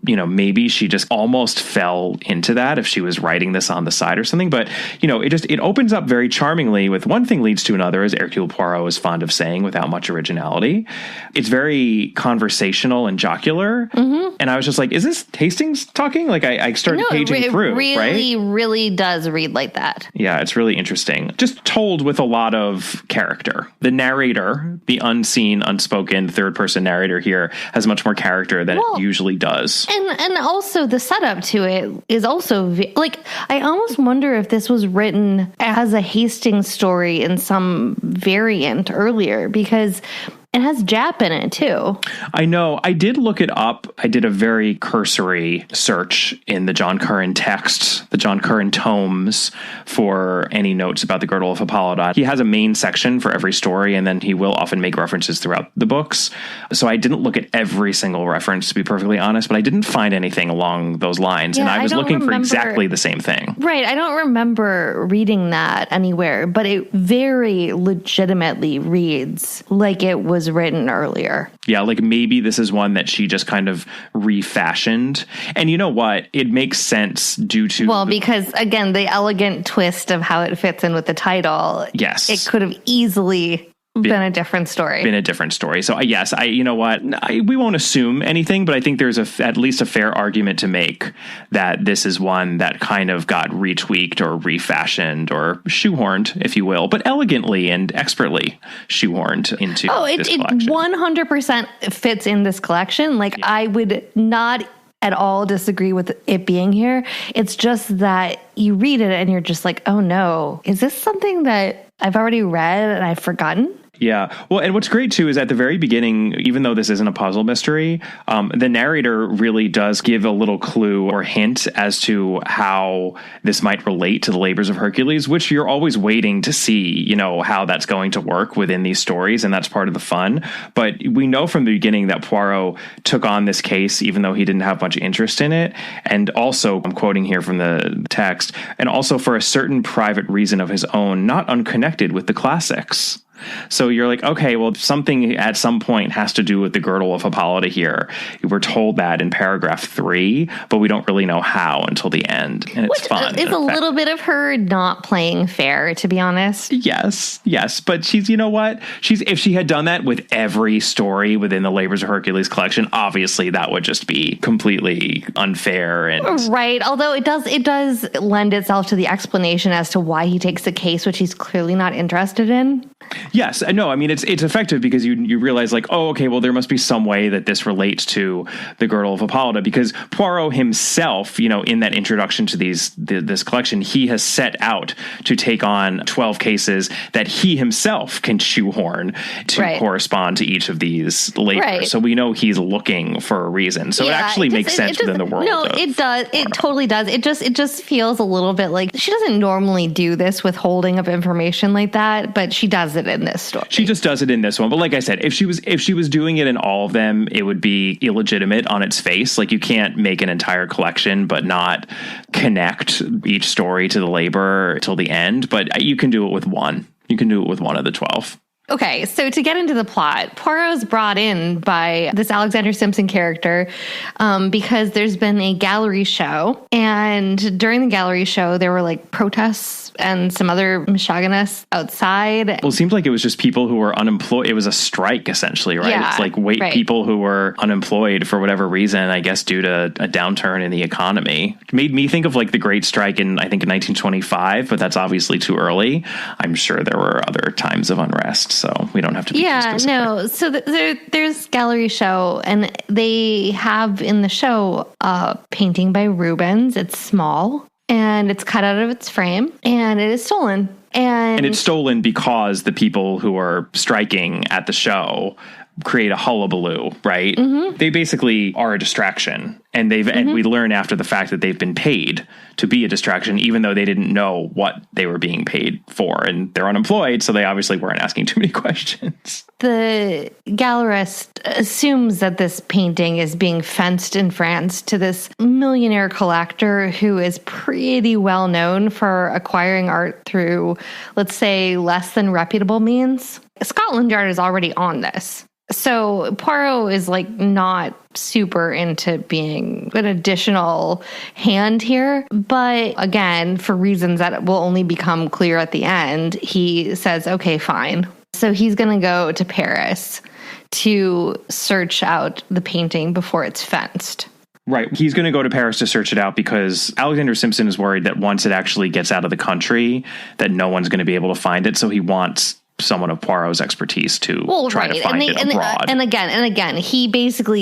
maybe she just almost fell into that if she was writing this on the side or something. But, it opens up very charmingly with one thing leads to another, as Hercule Poirot is fond of saying, without much originality. It's very conversational and jocular. And I was just like, is this Hastings talking? I started paging through, right? Really does read like that. Yeah, it's really interesting. Just told with a lot of character. The narrator, the unseen, unspoken third-person narrator here has much more character than it usually does. And also the setup to it is also I almost wonder if this was written as a Hastings story in some variant earlier, because It has Jap in it, too. I know. I did look it up. I did a very cursory search in the John Curran texts, the John Curran tomes, for any notes about the Girdle of Hippolyta. He has a main section for every story, and then he will often make references throughout the books. So I didn't look at every single reference, to be perfectly honest, but I didn't find anything along those lines. And I was looking for exactly the same thing. Right. I don't remember reading that anywhere, but it very legitimately reads like it was written earlier. Yeah, like maybe this is one that she just kind of refashioned. And you know what? It makes sense due to... Well, because, again, the elegant twist of how it fits in with the title. Yes. It could have easily... been a different story. So yes, you know what? We won't assume anything, but I think there's at least a fair argument to make that this is one that kind of got retweaked or refashioned or shoehorned, if you will, but elegantly and expertly shoehorned into this collection. It 100% fits in this collection. Like, yeah. I would not at all disagree with it being here. It's just that you read it and you're just like, oh no, is this something that I've already read and I've forgotten? Yeah. Well, and what's great, too, is at the very beginning, even though this isn't a puzzle mystery, the narrator really does give a little clue or hint as to how this might relate to the labors of Hercules, which you're always waiting to see, you know, how that's going to work within these stories. And that's part of the fun. But we know from the beginning that Poirot took on this case, even though he didn't have much interest in it. And also, I'm quoting here from the text, and also for a certain private reason of his own, not unconnected with the classics. So you're like, okay, well, something at some point has to do with the Girdle of Hippolyta here. We're told that in paragraph 3, but we don't really know how until the end. And it's fun. It's a little bit of her not playing fair, to be honest. Yes. But she's, you know what? If she had done that with every story within the Labors of Hercules collection, obviously that would just be completely unfair. And right. Although it does lend itself to the explanation as to why he takes the case, which he's clearly not interested in. Yes, no, I mean, it's effective because you realize, like, oh, okay, well, there must be some way that this relates to the Girdle of Hippolyta, because Poirot himself, you know, in that introduction to this collection, he has set out to take on 12 cases that he himself can shoehorn to correspond to each of these labors. Right. So we know he's looking for a reason. So it actually makes sense within the world. No, it does. It totally does. It just feels a little bit like she doesn't normally do this withholding of information like that, but she does it in this story. She just does it in this one. But like I said, if she was doing it in all of them, it would be illegitimate on its face. Like, you can't make an entire collection but not connect each story to the labor till the end. But you can do it with one. You can do it with one of the 12. Okay, so to get into the plot, Poirot's brought in by this Alexander Simpson character because there's been a gallery show. And during the gallery show, there were like protests and some other misogynists outside. Well, it seemed like it was just people who were unemployed. It was a strike, essentially, right? Yeah, it's like people who were unemployed for whatever reason, I guess due to a downturn in the economy. It made me think of like the Great Strike in 1925, but that's obviously too early. I'm sure there were other times of unrest. So we don't have to be specific. No. So there's gallery show, and they have in the show a painting by Rubens. It's small, and it's cut out of its frame, and it is stolen. And it's stolen because the people who are striking at the show create a hullabaloo, right? Mm-hmm. They basically are a distraction. And and we learn after the fact that they've been paid to be a distraction, even though they didn't know what they were being paid for. And they're unemployed, so they obviously weren't asking too many questions. The gallerist assumes that this painting is being fenced in France to this millionaire collector who is pretty well known for acquiring art through, let's say, less than reputable means. Scotland Yard is already on this. So Poirot is like not super into being an additional hand here. But again, for reasons that will only become clear at the end, he says, okay, fine. So he's going to go to Paris to search out the painting before it's fenced. Right. He's going to go to Paris to search it out because Alexander Simpson is worried that once it actually gets out of the country, that no one's going to be able to find it. So he wants someone of Poirot's expertise to try to find it abroad. And again,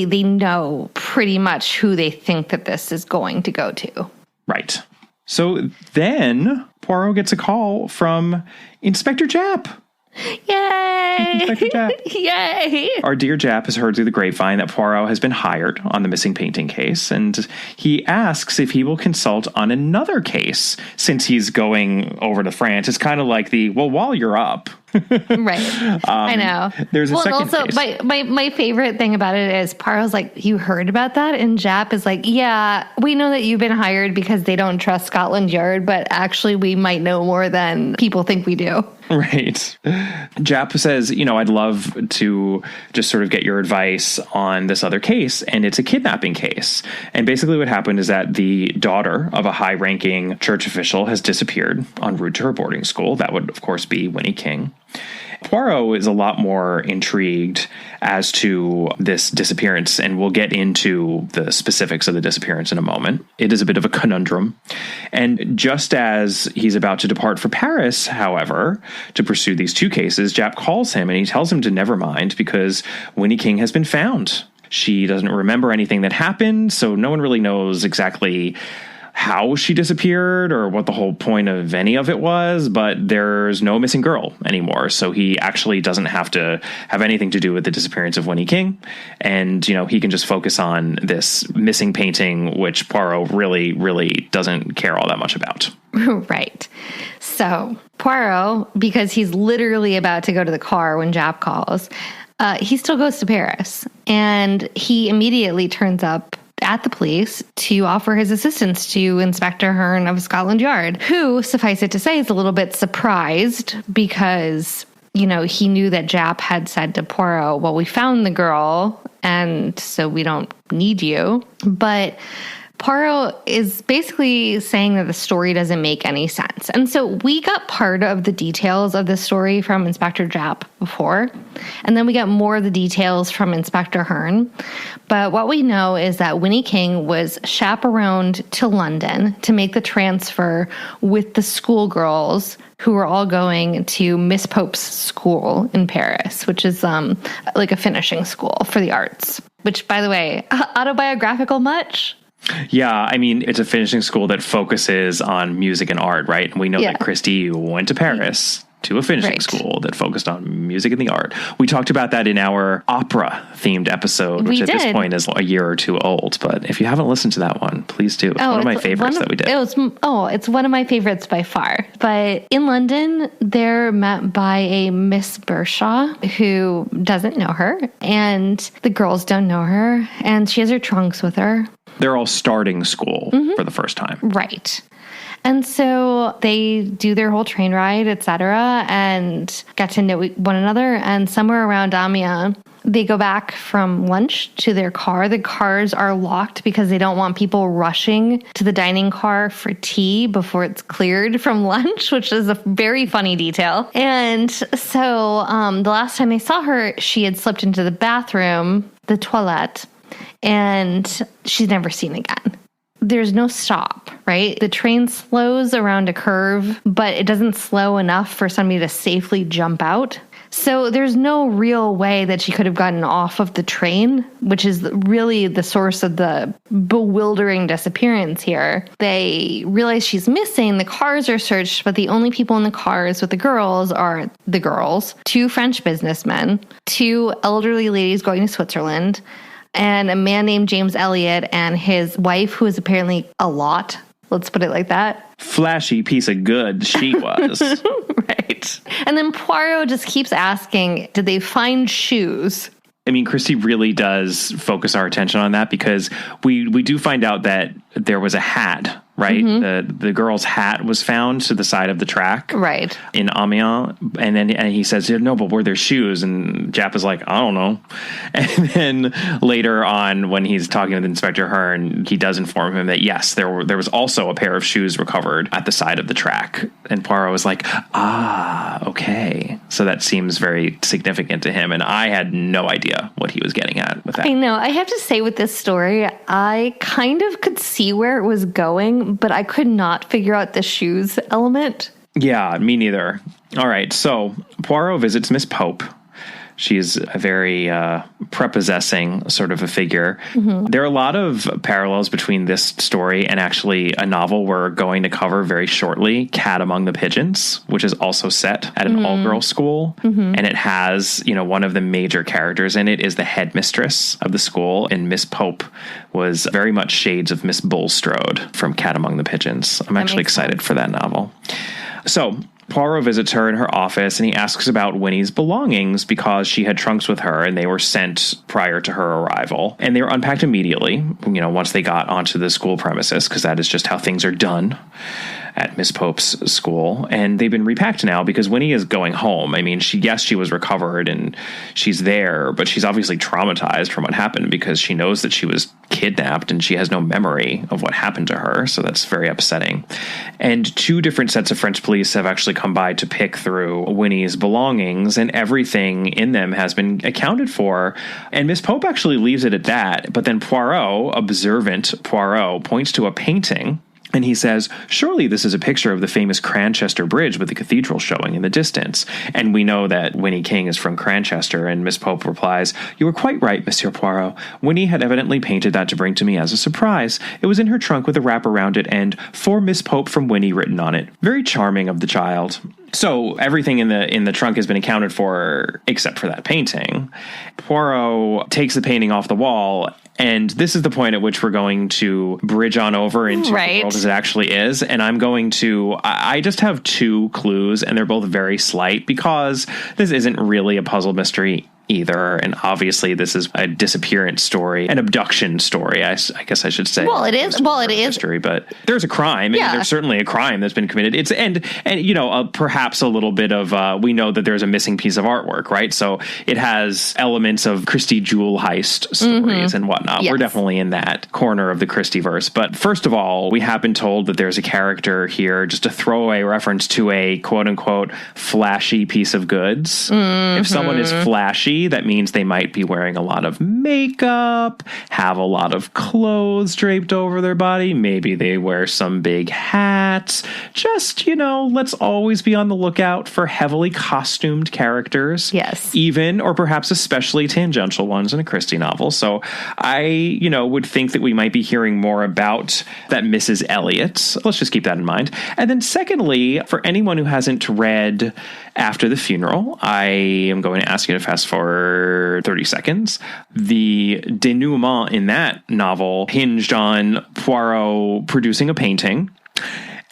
they know pretty much who they think that this is going to go to. Right. So then Poirot gets a call from Inspector Japp. Yay! Inspector Japp. Yay! Our dear Japp has heard through the grapevine that Poirot has been hired on the missing painting case, and he asks if he will consult on another case since he's going over to France. It's kind of like while you're up. Right. I know. There's a second also, case. my favorite thing about it is Poirot's like, you heard about that? And Japp is like, yeah, we know that you've been hired because they don't trust Scotland Yard, but actually we might know more than people think we do. Right. Japp says, I'd love to just sort of get your advice on this other case, and it's a kidnapping case. And basically what happened is that the daughter of a high-ranking church official has disappeared en route to her boarding school. That would, of course, be Winnie King. Poirot is a lot more intrigued as to this disappearance, and we'll get into the specifics of the disappearance in a moment. It is a bit of a conundrum. And just as he's about to depart for Paris, however, to pursue these two cases, Japp calls him and he tells him to never mind because Winnie King has been found. She doesn't remember anything that happened, so no one really knows exactly how she disappeared or what the whole point of any of it was, but there's no missing girl anymore. So he actually doesn't have to have anything to do with the disappearance of Winnie King. And, he can just focus on this missing painting, which Poirot really, really doesn't care all that much about. Right. So Poirot, because he's literally about to go to the car when Japp calls, he still goes to Paris, and he immediately turns up at the police to offer his assistance to Inspector Hearn of Scotland Yard, who, suffice it to say, is a little bit surprised because, he knew that Japp had said to Poirot, well, we found the girl, and so we don't need you. But Poirot is basically saying that the story doesn't make any sense. And so we got part of the details of the story from Inspector Japp before, and then we got more of the details from Inspector Hearn. But what we know is that Winnie King was chaperoned to London to make the transfer with the schoolgirls who were all going to Miss Pope's school in Paris, which is like a finishing school for the arts. Which, by the way, autobiographical much? Yeah, it's a finishing school that focuses on music and art, right? And we know that Christie went to Paris to a finishing school that focused on music and the art. We talked about that in our opera-themed episode, which this point is a year or two old. But if you haven't listened to that one, please do. It's one of my favorites that we did. It's one of my favorites by far. But in London, they're met by a Miss Bershaw who doesn't know her, and the girls don't know her, and she has her trunks with her. They're all starting school for the first time. Right. And so they do their whole train ride, etc., and get to know one another. And somewhere around Amiens, they go back from lunch to their car. The cars are locked because they don't want people rushing to the dining car for tea before it's cleared from lunch, which is a very funny detail. And so the last time they saw her, she had slipped into the bathroom, the toilette, and she's never seen again. There's no stop, right? The train slows around a curve, but it doesn't slow enough for somebody to safely jump out. So there's no real way that she could have gotten off of the train, which is really the source of the bewildering disappearance here. They realize she's missing. The cars are searched, but the only people in the cars with the girls are the girls, 2 French businessmen, 2 elderly ladies going to Switzerland, and a man named James Elliott and his wife, who is apparently a lot. Let's put it like that. Flashy piece of good she was. Right. And then Poirot just keeps asking, did they find shoes? Christie really does focus our attention on that because we do find out that there was a hat, right? The girl's hat was found to the side of the track, right, in Amiens, and he says, "No, but were there shoes?" And Japp is like, "I don't know." And then later on, when he's talking with Inspector Hearn, he does inform him that yes, there was also a pair of shoes recovered at the side of the track. And Poirot was like, okay, so that seems very significant to him, and I had no idea what he was getting at with that. I know. I have to say, with this story, I kind of could see where it was going, but I could not figure out the shoes element. Yeah, me neither. All right, so Poirot visits Miss Pope She's a very prepossessing sort of a figure. There are a lot of parallels between this story and actually a novel we're going to cover very shortly, Cat Among the Pigeons, which is also set at an all-girls school. And it has, one of the major characters in it is the headmistress of the school, and Miss Pope was very much shades of Miss Bulstrode from Cat Among the Pigeons. I'm actually excited for that novel. So Poirot visits her in her office, and he asks about Winnie's belongings because she had trunks with her, and they were sent prior to her arrival. And they were unpacked immediately, once they got onto the school premises, because that is just how things are done at Miss Pope's school. And they've been repacked now because Winnie is going home. I mean, she was recovered and she's there, but she's obviously traumatized from what happened because she knows that she was kidnapped and she has no memory of what happened to her. So that's very upsetting. And 2 different sets of French police have actually come by to pick through Winnie's belongings, and everything in them has been accounted for. And Miss Pope actually leaves it at that. But then Poirot, observant Poirot, points to a painting. And he says, surely this is a picture of the famous Cranchester Bridge with the cathedral showing in the distance. And we know that Winnie King is from Cranchester, and Miss Pope replies, you were quite right, Monsieur Poirot. Winnie had evidently painted that to bring to me as a surprise. It was in her trunk with a wrap around it and for Miss Pope from Winnie written on it. Very charming of the child. So everything in the trunk has been accounted for except for that painting. Poirot takes the painting off the wall, and this is the point at which we're going to bridge on over into the world as it actually is. And I just have 2 clues, and they're both very slight because this isn't really a puzzle mystery either. And obviously this is a disappearance story, an abduction story, I guess I should say. Well, it is. Mystery, but there's a crime. Yeah. I mean, there's certainly a crime that's been committed. It's perhaps a little bit of we know that there's a missing piece of artwork, right? So it has elements of Christie jewel heist stories and whatnot. Yes. We're definitely in that corner of the Christie-verse. But first of all, we have been told that there's a character here, just a throwaway reference to a quote unquote flashy piece of goods. If someone is flashy, that means they might be wearing a lot of makeup, have a lot of clothes draped over their body. Maybe they wear some big hats. Just, let's always be on the lookout for heavily costumed characters. Yes. Even, or perhaps especially tangential ones in a Christie novel. So I, would think that we might be hearing more about that Mrs. Elliot. Let's just keep that in mind. And then secondly, for anyone who hasn't read After the Funeral, I am going to ask you to fast forward 30 seconds. The denouement in that novel hinged on Poirot producing a painting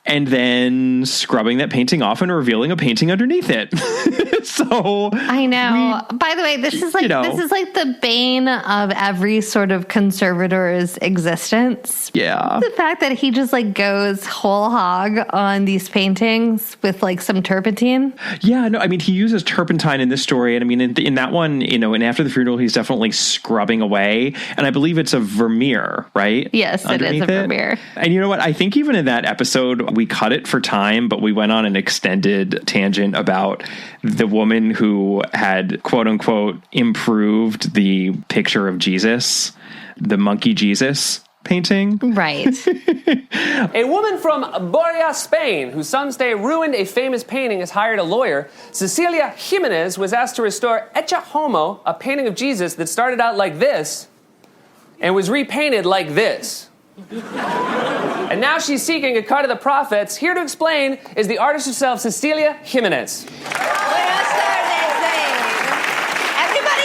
and then scrubbing that painting off and revealing a painting underneath it. So I know. By the way, this is like the bane of every sort of conservator's existence. Yeah. The fact that he just goes whole hog on these paintings with some turpentine. Yeah, no, I mean, he uses turpentine in this story. And I mean, in that one, and After the Funeral, he's definitely scrubbing away. And I believe it's a Vermeer, right? Yes, it is a Vermeer. And you know what? I think even in that episode, we cut it for time, but we went on an extended tangent about the woman who had, quote unquote, improved the picture of Jesus, the monkey Jesus painting. Right. A woman from Boria, Spain, whose son's day ruined a famous painting, has hired a lawyer. Cecilia Jimenez was asked to restore Ecce Homo, a painting of Jesus that started out like this and was repainted like this. And now she's seeking a cut of the profits. Here to explain is the artist herself, Cecilia Jimenez. Everybody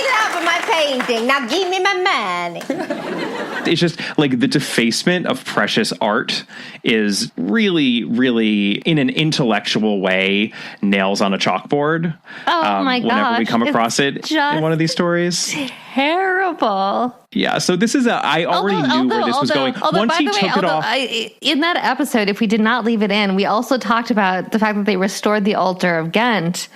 love my painting. Now give me my money. It's just the defacement of precious art is really, really, in an intellectual way, nails on a chalkboard. Oh my gosh. Whenever we come across it in one of these stories. Terrible. Yeah, so this is I already knew where this was going. Once he took it off. In that episode, if we did not leave it in, we also talked about the fact that they restored the altar of Ghent.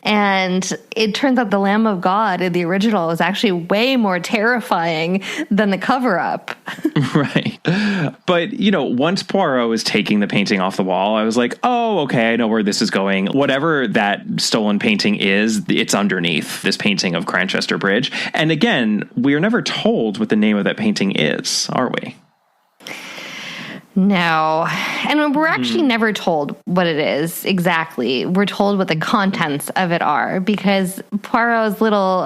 And it turns out the Lamb of God in the original is actually way more terrifying than the cover-up. Right. But, once Poirot is taking the painting off the wall, I was like, oh, okay, I know where this is going. Whatever that stolen painting is, it's underneath this painting of Cranchester Bridge. And again, we are never told what the name of that painting is, are we? No. And we're actually never told what it is exactly. We're told what the contents of it are because Poirot's little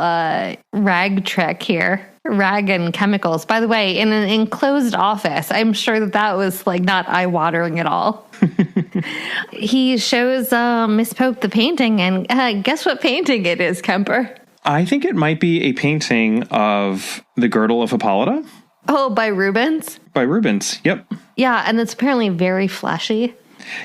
rag trick here, rag and chemicals. By the way, in an enclosed office, I'm sure that was like not eye-watering at all. He shows Miss Pope the painting, and guess what painting it is, Kemper? I think it might be a painting of the Girdle of Hippolyta. Oh, by Rubens? By Rubens, yep. Yeah, and it's apparently very fleshy.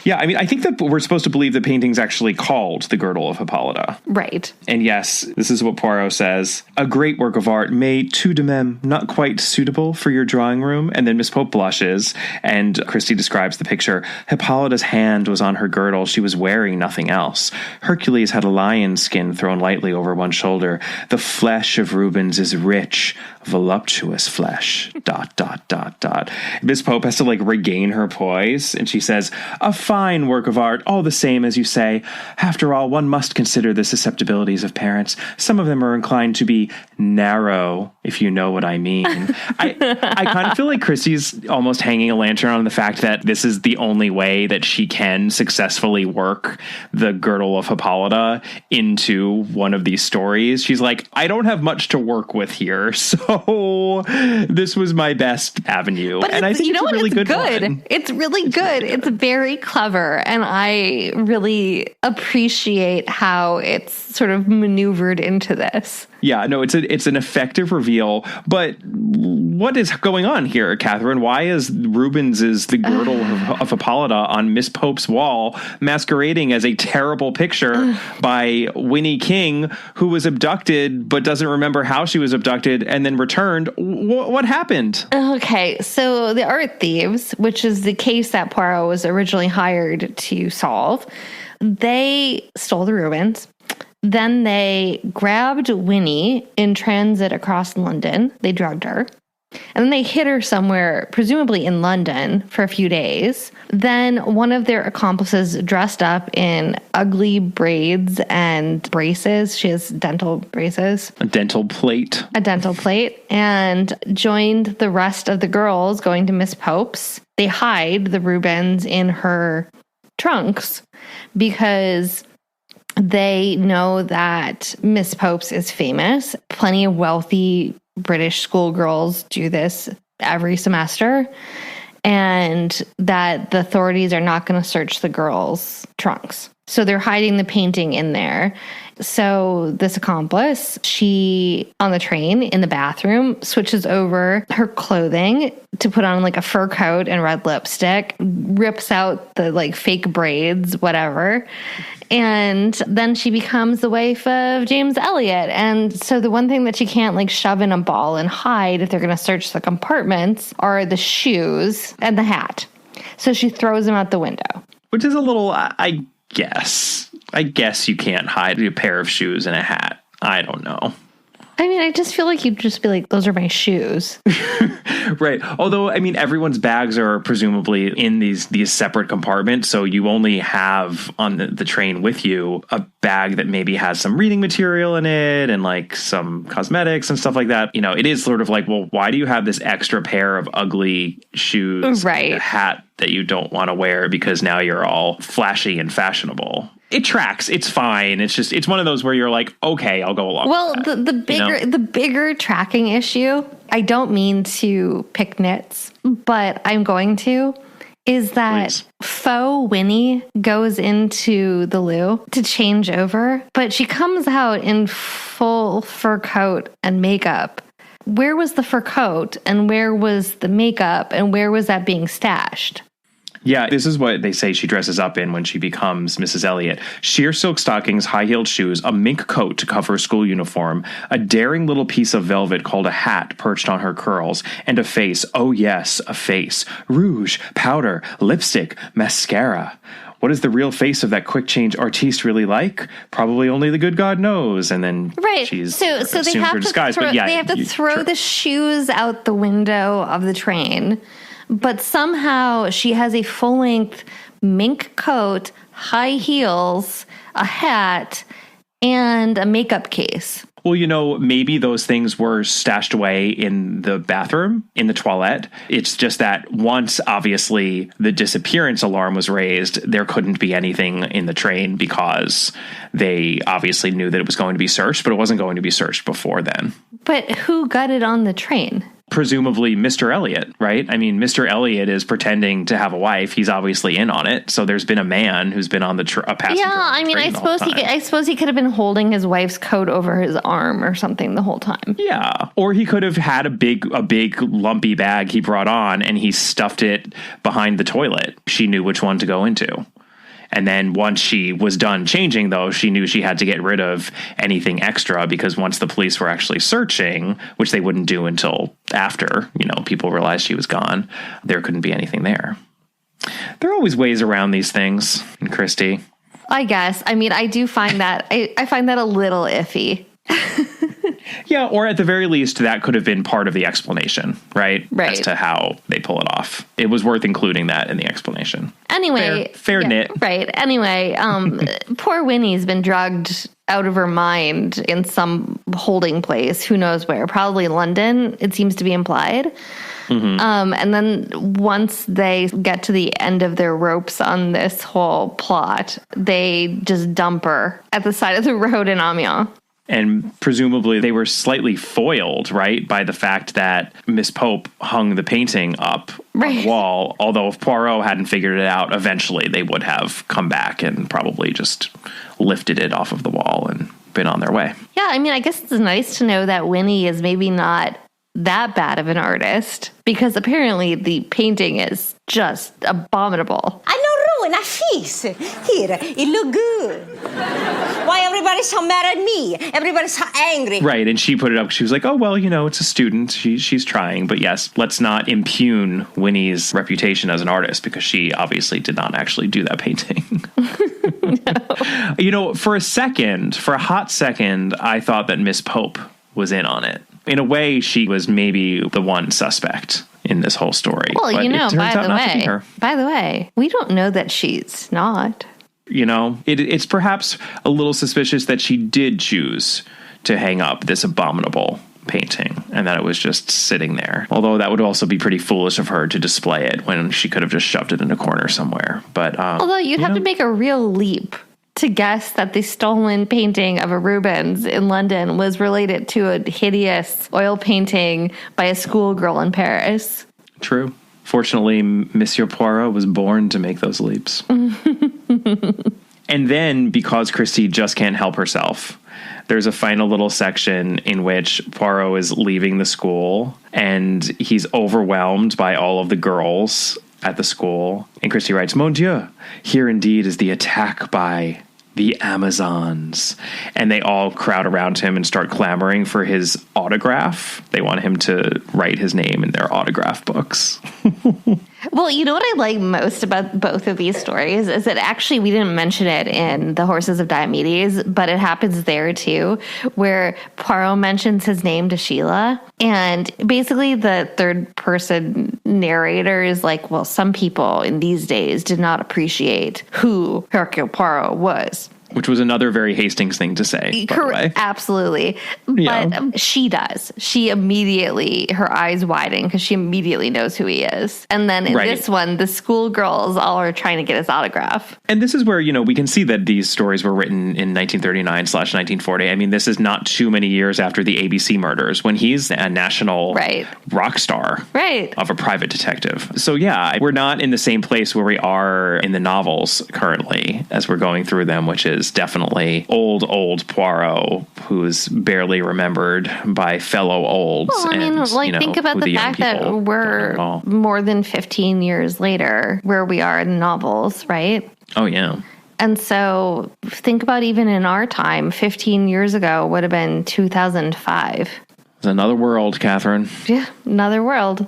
Yeah, I mean, I think that we're supposed to believe the painting's actually called the Girdle of Hippolyta. Right. And yes, this is what Poirot says. A great work of art, made tout de même not quite suitable for your drawing room. And then Miss Pope blushes, and Christie describes the picture. Hippolyta's hand was on her girdle. She was wearing nothing else. Hercules had a lion's skin thrown lightly over one shoulder. The flesh of Rubens is rich, voluptuous flesh, ... Miss Pope has to, like, regain her poise, and she says, a fine work of art, all the same as you say. After all, one must consider the susceptibilities of parents. Some of them are inclined to be narrow, if you know what I mean. I kind of feel like Christie's almost hanging a lantern on the fact that this is the only way that she can successfully work the Girdle of Hippolyta into one of these stories. She's like, I don't have much to work with here, so this was my best avenue. But and I think it's a really good one. It's really good. It's very clever, and I really appreciate how it's sort of maneuvered into this. Yeah, no, it's an effective reveal, but what is going on here, Catherine? Why is Rubens is the Girdle of Hippolyta on Miss Pope's wall masquerading as a terrible picture by Winnie King, who was abducted but doesn't remember how she was abducted and then returned? What happened? Okay, so the art thieves, which is the case that Poirot was originally hired to solve, they stole the Rubens. Then they grabbed Winnie in transit across London. They drugged her. And then they hid her somewhere, presumably in London, for a few days. Then one of their accomplices dressed up in ugly braids and braces. She has dental braces. A dental plate. And joined the rest of the girls going to Miss Pope's. They hide the Rubens in her trunks because they know that Miss Pope's is famous. Plenty of wealthy British schoolgirls do this every semester, and that the authorities are not going to search the girls' trunks. So they're hiding the painting in there. So this accomplice, she, on the train, in the bathroom, switches over her clothing to put on like a fur coat and red lipstick, rips out the like fake braids, whatever. And then she becomes the wife of James Eliot. And so the one thing that she can't like shove in a ball and hide if they're going to search the compartments are the shoes and the hat. So she throws them out the window. Which is a little, I guess you can't hide a pair of shoes and a hat. I don't know. I mean, I just feel like you'd just be like, those are my shoes. Right. Although, I mean, everyone's bags are presumably in these separate compartments. So you only have on the train with you a bag that maybe has some reading material in it and like some cosmetics and stuff like that. You know, it is sort of like, well, why do you have this extra pair of ugly shoes, right, and a hat that you don't want to wear because now you're all flashy and fashionable? It tracks. It's fine. It's one of those where you're like, okay, I'll go along. Well, with that, the bigger tracking issue, I don't mean to pick nits, but I'm going to, is that Please. faux Winnie goes into the loo to change over, but she comes out in full fur coat and makeup. Where was the fur coat and where was the makeup and where was that being stashed? Yeah, this is what they say she dresses up in when she becomes Mrs. Elliot. Sheer silk stockings, high-heeled shoes, a mink coat to cover her school uniform, a daring little piece of velvet called a hat perched on her curls, and a face, oh yes, a face, rouge, powder, lipstick, mascara. What is the real face of that quick-change artiste really like? Probably only the good God knows. And then she's so they have her disguise. they have to throw the shoes out the window of the train. But somehow she has a full-length mink coat, high heels, a hat, and a makeup case. Well, maybe those things were stashed away in the bathroom, in the toilet. It's just that once, obviously, the disappearance alarm was raised, there couldn't be anything in the train because they obviously knew that it was going to be searched, but it wasn't going to be searched before then. But who got it on the train? Presumably Mr. Elliot, right? I mean, Mr. Elliot is pretending to have a wife. He's obviously in on it. So there's been a man who's been on a passenger. Yeah, I mean, I suppose he could have been holding his wife's coat over his arm or something the whole time. Yeah, or he could have had a big lumpy bag he brought on and he stuffed it behind the toilet. She knew which one to go into. And then once she was done changing, though, she knew she had to get rid of anything extra because once the police were actually searching, which they wouldn't do until after, people realized she was gone, there couldn't be anything there. There are always ways around these things, Christie. I guess. I mean, I do find that, I find that a little iffy. Yeah, or at the very least, that could have been part of the explanation, right? Right. As to how they pull it off. It was worth including that in the explanation. Anyway. Fair knit. Right. Anyway, poor Winnie's been drugged out of her mind in some holding place. Who knows where? Probably London, it seems to be implied. Mm-hmm. And then once they get to the end of their ropes on this whole plot, they just dump her at the side of the road in Amiens. And presumably they were slightly foiled, right, by the fact that Miss Pope hung the painting up on the wall. Although if Poirot hadn't figured it out, eventually they would have come back and probably just lifted it off of the wall and been on their way. Yeah, I mean, I guess it's nice to know that Winnie is maybe not that bad of an artist, because apparently the painting is just abominable. I know ruin a face. Here, it look good. Why everybody's so mad at me? Everybody's so angry. Right, and she put it up. She was like, oh, well, it's a student. She's trying. But yes, let's not impugn Winnie's reputation as an artist because she obviously did not actually do that painting. No. For a hot second, I thought that Miss Pope was in on it. In a way, she was maybe the one suspect in this whole story. Well, by the way, we don't know that she's not. It's perhaps a little suspicious that she did choose to hang up this abominable painting and that it was just sitting there. Although that would also be pretty foolish of her to display it when she could have just shoved it in a corner somewhere. But although you'd have to make a real leap to guess that the stolen painting of a Rubens in London was related to a hideous oil painting by a schoolgirl in Paris. True. Fortunately, Monsieur Poirot was born to make those leaps. And then, because Christie just can't help herself, there's a final little section in which Poirot is leaving the school and he's overwhelmed by all of the girls at the school. And Christie writes, Mon Dieu, here indeed is the attack by the Amazons. And they all crowd around him and start clamoring for his autograph. They want him to write his name in their autograph books. Well, you know what I like most about both of these stories is that actually we didn't mention it in The Horses of Diomedes, but it happens there too, where Poirot mentions his name to Sheila. And basically the third person narrator is like, well, some people in these days did not appreciate who Hercule Poirot was. Which was another very Hastings thing to say, by the way. Absolutely. Yeah. But she does. She immediately, her eyes widen because she immediately knows who he is. And then in this one, the schoolgirls all are trying to get his autograph. And this is where, we can see that these stories were written in 1939/1940. I mean, this is not too many years after the ABC murders when he's a national rock star of a private detective. So, yeah, we're not in the same place where we are in the novels currently as we're going through them, which is definitely old Poirot, who's barely remembered by fellow olds. Well, I mean, think about the fact that we're more than 15 years later where we are in novels, right? Oh, yeah. And so think about even in our time, 15 years ago would have been 2005. It's another world, Catherine. Yeah, another world.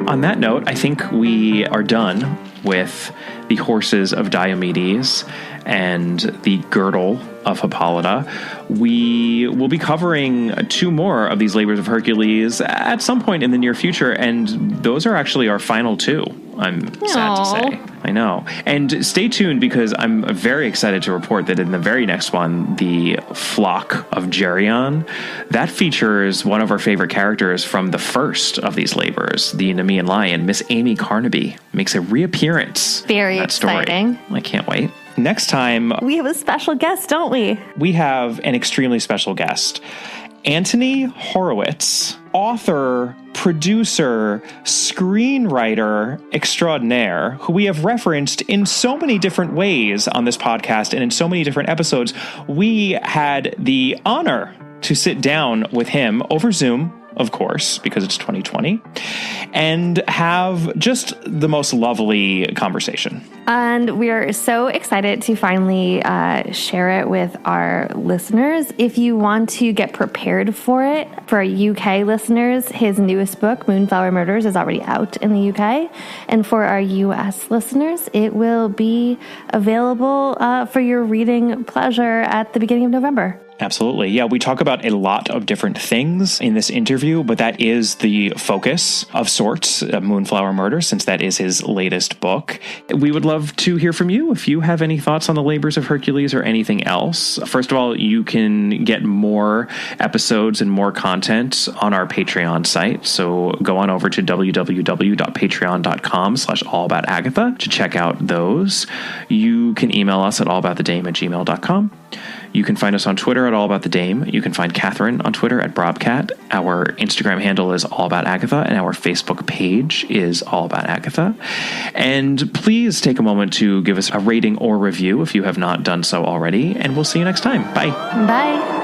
On that note, I think we are done with the Horses of Diomedes and the Girdle of Hippolyta. We will be covering 2 more of these labors of Hercules at some point in the near future, and those are actually our final 2, I'm sad to say. I know. And stay tuned, because I'm very excited to report that in the very next one, The Flock of Geryon, that features one of our favorite characters from the first of these labors, the Nemean Lion, Miss Amy Carnaby, makes a reappearance. Very exciting. I can't wait. Next time, we have a special guest, don't we? We have an extremely special guest. Anthony Horowitz, author, producer, screenwriter extraordinaire, who we have referenced in so many different ways on this podcast and in so many different episodes. We had the honor to sit down with him over Zoom, of course, because it's 2020, and have just the most lovely conversation. And we are so excited to finally share it with our listeners. If you want to get prepared for it, for our UK listeners, his newest book, Moonflower Murders, is already out in the UK. And for our US listeners, it will be available for your reading pleasure at the beginning of November. Absolutely. Yeah, we talk about a lot of different things in this interview, but that is the focus of sorts, Moonflower Murder, since that is his latest book. We would love to hear from you if you have any thoughts on the labors of Hercules or anything else. First of all, you can get more episodes and more content on our Patreon site. So go on over to www.patreon.com/allaboutagatha to check out those. You can email us at allaboutthedame@gmail.com. You can find us on Twitter at All About the Dame. You can find Catherine on Twitter at Brobcat. Our Instagram handle is All About Agatha, and our Facebook page is All About Agatha. And please take a moment to give us a rating or review if you have not done so already, and we'll see you next time. Bye. Bye.